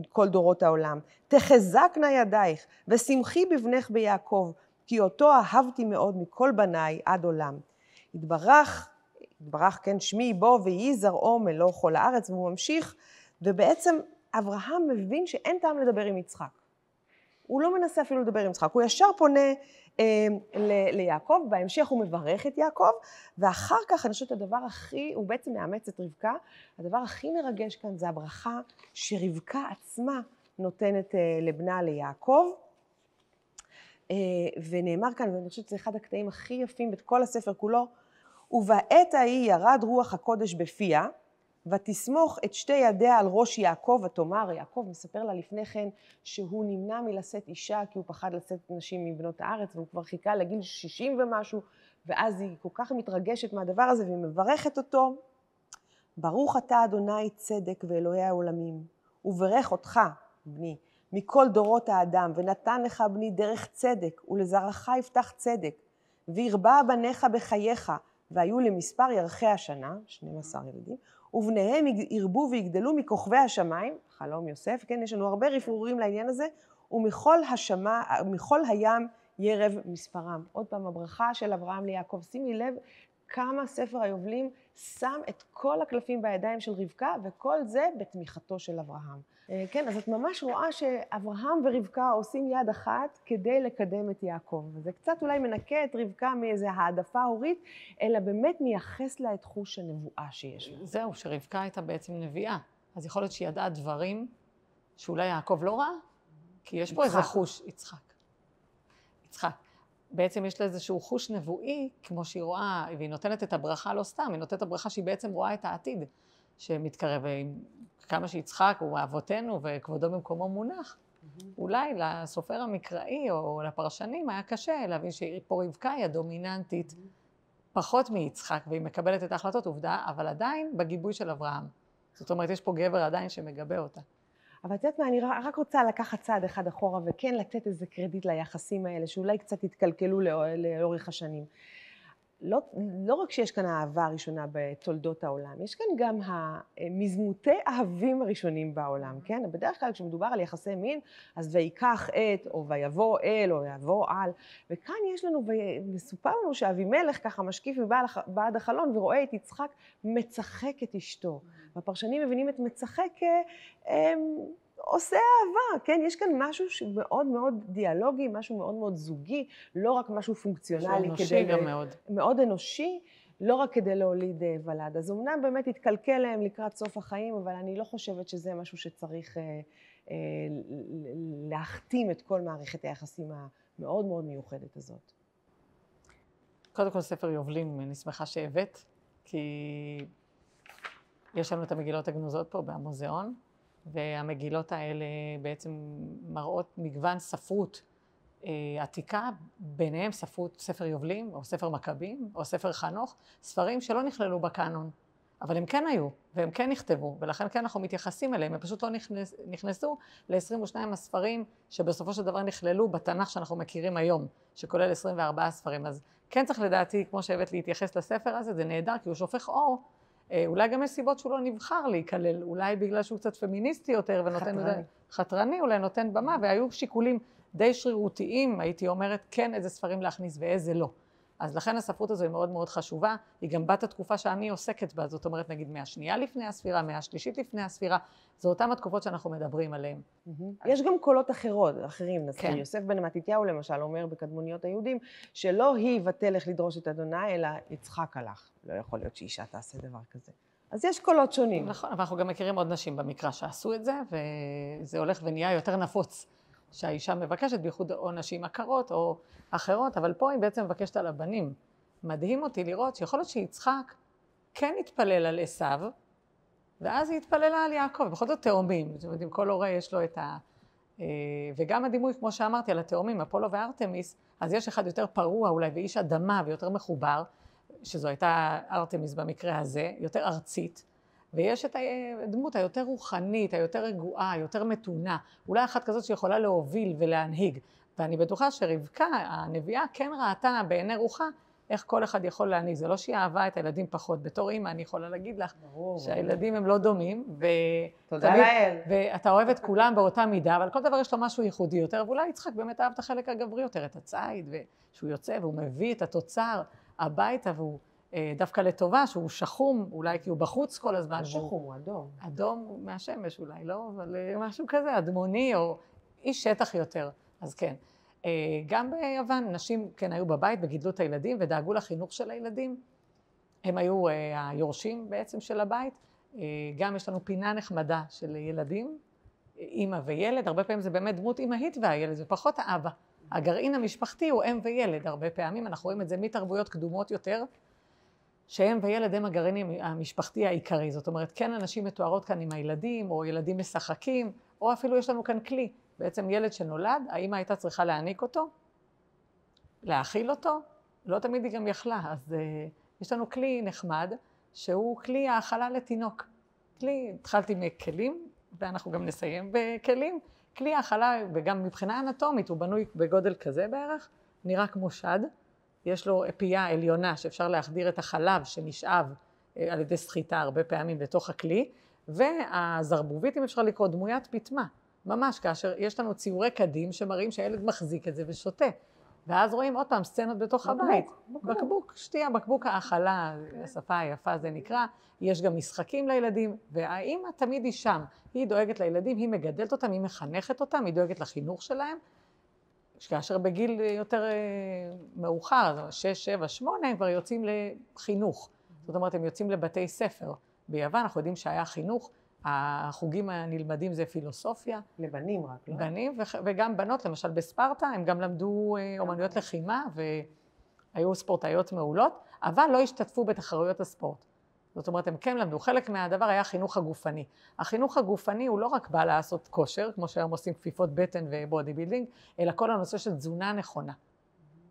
כל דורות העולם. תחזקנה ידייך, ושמחי בבנך ביעקב, כי אותו אהבתי מאוד מכל בניי עד עולם. יתברך כן שמי בו ויהי זרעו מלוא כל הארץ, והוא ממשיך, ובעצם אברהם מבין שאין טעם לדבר עם יצחק. הוא לא מנסה אפילו לדבר עם יצחק, הוא ישר פונה ליעקב, בהמשך הוא מברך את יעקב, ואחר כך אני חושבת הוא בעצם מאמץ את רבקה, הדבר הכי מרגש כאן זה הברכה שרבקה עצמה נותנת לבנה ליעקב, ונאמר כאן, ואני חושבת שזה אחד הקטעים הכי יפים בכל הספר כולו, ובעת ההיא ירד רוח הקודש בפיה, ותסמוך את שתי ידיה על ראש יעקב, ותאמר, יעקב מספר לה לפני כן שהוא נמנע מלשאת אישה, כי הוא פחד לשאת נשים מבנות הארץ, והוא כבר חיכה לגיל 60 ומשהו, ואז היא כל כך מתרגשת מהדבר הזה, והיא מברכת אותו. ברוך אתה אדוני צדק ואלוהי העולמים, וברך אותך, בני, מכל דורות האדם, ונתן לך בני דרך צדק, ולזרעך יפתח צדק, והרבה בניך בחייך, והיו למספר ירחי השנה, 12 ילדים, ובניהם ירבו ויגדלו מכוכבי השמיים, חלום יוסף, כן, יש לנו הרבה רפרורים לעניין הזה, ומכל הים ירב מספרם. עוד פעם, הברכה של אברהם ליעקב, שימי לב כמה ספר היובלים שם את כל הקלפים בידיים של רבקה, וכל זה בתמיכתו של אברהם. כן, אז את ממש רואה שאברהם ורבקה עושים יד אחת כדי לקדם את יעקב. וזה קצת אולי מנקה את רבקה מאיזו העדפה הורית, אלא באמת מייחס לה את חוש הנבואה שיש לה. זהו, שרבקה הייתה בעצם נביאה. אז יכול להיות שהיא ידעה דברים שאולי יעקב לא ראה, כי יש פה איזה חוש, יצחק. בעצם יש לה איזשהו חוש נבואי, כמו שהיא רואה, והיא נותנת את הברכה לא סתם, היא נותנת את הברכה שהיא בעצם רואה את העתיד שמתקרב. כמה שיצחק הוא אבותינו וכבודו במקומו מונח, אולי לסופר המקראי או לפרשנים היה קשה להבין שפה רבקה היא הדומיננטית פחות מיצחק, והיא מקבלת את ההחלטות, עובדה, אבל עדיין בגיבוי של אברהם. זאת אומרת, יש פה גבר עדיין שמגבה אותה. אבל את יודעת מה, אני רק רוצה לקחת צעד אחד אחורה, וכן לתת איזה קרדיט ליחסים האלה, שאולי קצת התקלקלו לאורך השנים. לא רק שיש כאן האהבה הראשונה בתולדות העולם, יש כאן גם המזמותי אהבים הראשונים בעולם, כן? בדרך כלל כשמדובר על יחסי מין, אז ויקח את, או ויבוא אל, או יבוא על, וכאן יש לנו, מסופר לנו שאבימלך ככה משקיף מבעד החלון ורואה את יצחק מצחק את אשתו. והפרשנים מבינים את מצחק עושה אהבה, כן? יש כאן משהו שמאוד מאוד דיאלוגי, משהו מאוד מאוד זוגי, לא רק משהו פונקציונלי. אנושי גם מאוד. מאוד אנושי, לא רק כדי להוליד ולד. אז אמנם באמת התקלקל להם לקראת סוף החיים, אבל אני לא חושבת שזה משהו שצריך להחתים את כל מערכת היחסים המאוד מאוד מיוחדת הזאת. קודם כל ספר יובלים, אני שמחה שהבאת, כי יש לנו את המגילות הגנוזות פה במוזיאון, והמגילות האלה בעצם מראות מגוון ספרות עתיקה, ביניהם ספר יובלים, או ספר מכבים, או ספר חנוך, ספרים שלא נכללו בקאנון, אבל הם כן היו, והם כן נכתבו, ולכן כן אנחנו מתייחסים אליהם, הם פשוט לא נכנסו ל-22 הספרים שבסופו של דבר נכללו בתנ"ך שאנחנו מכירים היום, שכולל 24 ספרים. אז כן צריך לדעתי, כמו שהבאת להתייחס לספר הזה, זה נהדר, כי הוא שופך אור, אולי גם יש סיבות שהוא לא נבחר להיכלל, אולי בגלל שהוא קצת פמיניסטי יותר, ונותן חתרני, אולי נותן במה, והיו שיקולים די שרירותיים, הייתי אומרת, כן איזה ספרים להכניס ואיזה לא. אז לכן הספרות הזו היא מאוד מאוד חשובה, היא גם בת התקופה שאני עוסקת בה, זאת אומרת נגיד 100 שנייה לפני הספירה, 100 שלישית לפני הספירה, זו אותם התקופות שאנחנו מדברים עליהן. יש גם קולות אחרים, נזכיר, יוסף בן מתתיהו למשל אומר בקדמוניות היהודים, שלא היא ותלך לדרוש את אדוני, אלא יצחק הלך. לא יכול להיות שאישה תעשה דבר כזה. אז יש קולות שונים. נכון, אבל אנחנו גם מכירים עוד נשים במקרא שעשו את זה, וזה הולך ונהיה יותר נפוץ. שהאישה מבקשת, בייחוד או נשים עקרות או אחרות, אבל פה היא בעצם מבקשת על הבנים. מדהים אותי לראות שיכול להיות שיצחק כן התפלל על עשיו, ואז היא התפללה על יעקב, בכל זאת תאומים, זאת אומרת, עם כל הורה יש לו את ה... וגם הדימוי, כמו שאמרתי, על התאומים, אפולו וארתמיס, אז יש אחד יותר פרוע אולי, ואיש אדמה ויותר מחובר, שזו הייתה ארתמיס במקרה הזה, יותר ארצית, ויש את הדמות היותר רוחנית, היותר רגועה, היותר מתונה, אולי אחת כזאת שיכולה להוביל ולהנהיג. ואני בטוחה שרבקה, הנביאה, כן ראתה בעיני רוחה איך כל אחד יכול להנהיג. זה לא שהיא אהבה את הילדים פחות. בתור אימא אני יכולה להגיד לך שהילדים הם לא דומים. תודה לאל. ואתה אוהב את כולם באותה מידה, אבל כל דבר יש לו משהו ייחודי יותר, ואולי יצחק באמת אהב את החלק הגברי יותר, את הציד, ושהוא יוצא והוא מביא את התוצר הביתה, והוא דווקא לטובה, שהוא שחום, אולי כי הוא בחוץ כל הזמן. הוא שחום, הוא אדום. אדום מהשמש אולי, לא? אבל משהו כזה, אדמוני או איש שטח יותר. אז כן. גם ביוון, נשים כן היו בבית וגידלו את הילדים ודאגו לחינוך של הילדים. הם היו היורשים בעצם של הבית. גם יש לנו פינה נחמדה של ילדים, אמא וילד. הרבה פעמים זה באמת דמות אמהית והילד, זה פחות האבא. הגרעין המשפחתי הוא אם וילד. הרבה פעמים אנחנו רואים את זה מתרבויות קדומות יותר, שאם וילד הם הגרעין המשפחתי העיקרי. זאת אומרת, כן אנשים מתוארות כאן עם הילדים, או ילדים משחקים, או אפילו יש לנו כאן כלי. בעצם ילד שנולד, האמא הייתה צריכה להעניק אותו, להאכיל אותו, לא תמיד היא גם יכלה. אז יש לנו כלי נחמד, שהוא כלי האכלה לתינוק. התחלתי מכלים, ואנחנו גם נסיים בכלים. כלי האכלה, וגם מבחינה אנטומית, הוא בנוי בגודל כזה בערך, נראה כמו שד. יש לו פייה עליונה שאפשר להחדיר את החלב שנשאב על ידי סחיטה הרבה פעמים בתוך הכלי, והזרבובית, אם אפשר לקרוא, דמוית פטמה. ממש, כאשר יש לנו ציורי קדים שמראים שהילד מחזיק את זה ושותה. ואז רואים עוד פעם סצנות בתוך הבית. בקבוק, שתייה, בקבוק האכלה, השפה היפה זה נקרא. יש גם משחקים לילדים, והאמא תמיד היא שם. היא דואגת לילדים, היא מגדלת אותם, היא מחנכת אותם, היא דואגת לחינוך שלהם. כאשר בגיל יותר מאוחר, 6, 7, 8, הם כבר יוצאים לחינוך. זאת אומרת, הם יוצאים לבתי ספר. ביוון אנחנו יודעים שהיה חינוך, החוגים הנלמדים זה פילוסופיה. לבנים רק, לא? בנים וגם בנות, למשל בספרטה, הם גם למדו אומנויות לחימה והיו ספורטאיות מעולות, אבל לא השתתפו בתחרויות הספורט. זאת אומרת, הם כן למדו. חלק מהדבר היה החינוך הגופני. החינוך הגופני הוא לא רק בא לעשות כושר, כמו שהיום עושים כפיפות בטן ובודי בילדינג, אלא כל הנושא של תזונה נכונה,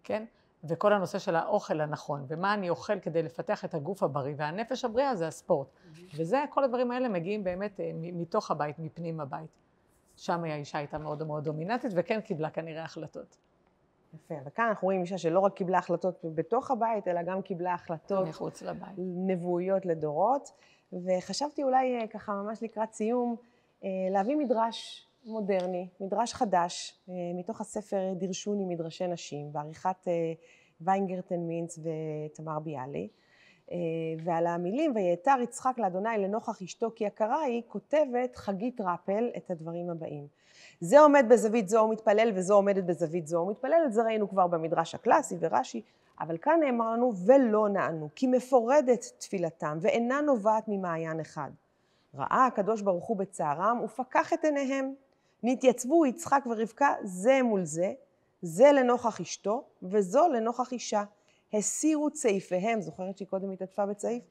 כן? וכל הנושא של האוכל הנכון, ומה אני אוכל כדי לפתח את הגוף הבריא, והנפש הבריאה זה הספורט. וזה, כל הדברים האלה מגיעים באמת מתוך הבית, מפנים הבית. שם האישה הייתה מאוד מאוד דומיננטית, וכן קיבלה כנראה החלטות. יפה, וכאן אנחנו רואים אישה שלא רק קיבלה החלטות בתוך הבית, אלא גם קיבלה החלטות מחוץ לבית. נבואיות לדורות. וחשבתי אולי ככה ממש לקראת סיום, להביא מדרש מודרני, מדרש חדש, מתוך הספר דרשוני מדרשי נשים, בעריכת ויינגרטן מינץ ותמר ביאלי. ועל המילים, ויעתר יצחק לאדוני לנוכח אשתו כי יקרה היא, כותבת חגית רפל את הדברים הבאים. זה עומד בזווית זו ומתפלל, וזו עומדת בזווית זו ומתפלל, את זה ראינו כבר במדרש הקלאסי ורש"י, אבל כאן נאמר לנו ולא נענו, כי מפורדת תפילתם ואינה נובעת ממעיין אחד. ראה הקדוש ברוך הוא בצערם ופקח את עיניהם. נתייצבו יצחק ורבקה זה מול זה, זה לנוכח אשתו וזו לנוכח אישה. הסירו צעיפיהם, זוכרת שהיא קודם התעטפה בצעיף,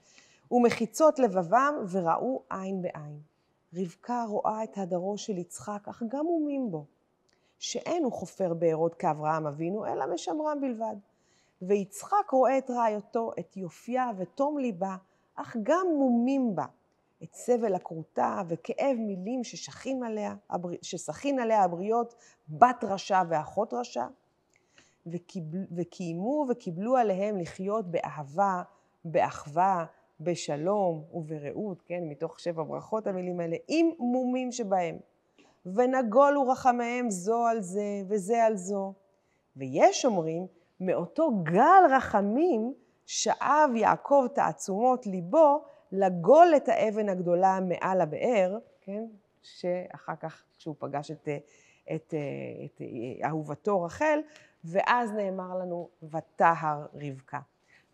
ומחיצות לבבם וראו עין בעין. רבקה רואה את הדרו של יצחק, אך גם מומים בו, שאין הוא חופר בארות כאברהם אבינו, אלא משמרם בלבד. ויצחק רואה את רעייתו, את יופייה ותום ליבה, אך גם מומים בה, את סבל הכרותה וכאב מילים ששכין עליה הבריות, בת רשע ואחות רשע, וקיימו וקיבלו עליהם לחיות באהבה, באחווה, בשלום וברעות, כן, מתוך 7 ברכות המילים האלה, עם מומים שבהם. ונגולו רחמיהם זו על זה וזה על זו. ויש אומרים, מאותו גל רחמים שאב יעקב תעצומות ליבו לגול את האבן הגדולה מעל הבאר, כן, שאחר כך כשהוא פגש את אהובתו רחל, ואז נאמר לנו ותהר רבקה.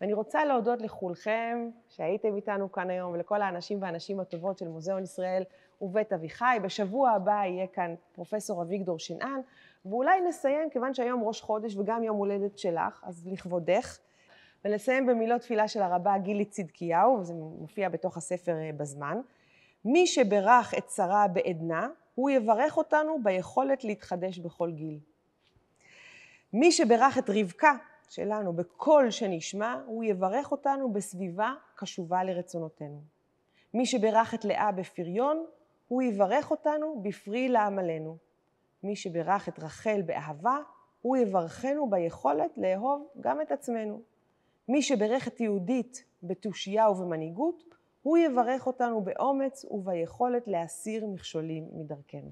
ואני רוצה להודות לכולכם שהייתם איתנו כאן היום, ולכל האנשים והנשים הטובות של מוזיאון ישראל ובית אביחי. בשבוע הבא יהיה כאן פרופסור אביגדור שנען, ואולי נסיים, כיוון שהיום ראש חודש וגם יום הולדת שלך, אז לכבודך, ונסיים במילות תפילה של הרבה גילי צדקיהו, וזה מופיע בתוך הספר בזמן. מי שברך את שרה בעדנה, הוא יברך אותנו ביכולת להתחדש בכל גיל. מי שברך את רבקה שלנו בקול שנשמע, הוא יברך אותנו בסביבה קשובה לרצונותינו. מי שברך את לאה בפריון, הוא יברך אותנו בפרי לעמלנו. מי שברך את רחל באהבה, הוא יברכנו ביכולת לאהוב גם את עצמנו. מי שברך את יהודית בתושייה ובמנהיגות, הוא יברך אותנו באומץ וביכולת להסיר מכשולים מדרכנו.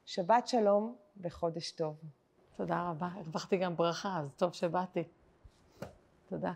שבת שלום וחודש טוב. תודה רבה. הרווחתי גם ברכה, אז טוב שבאתי. תודה.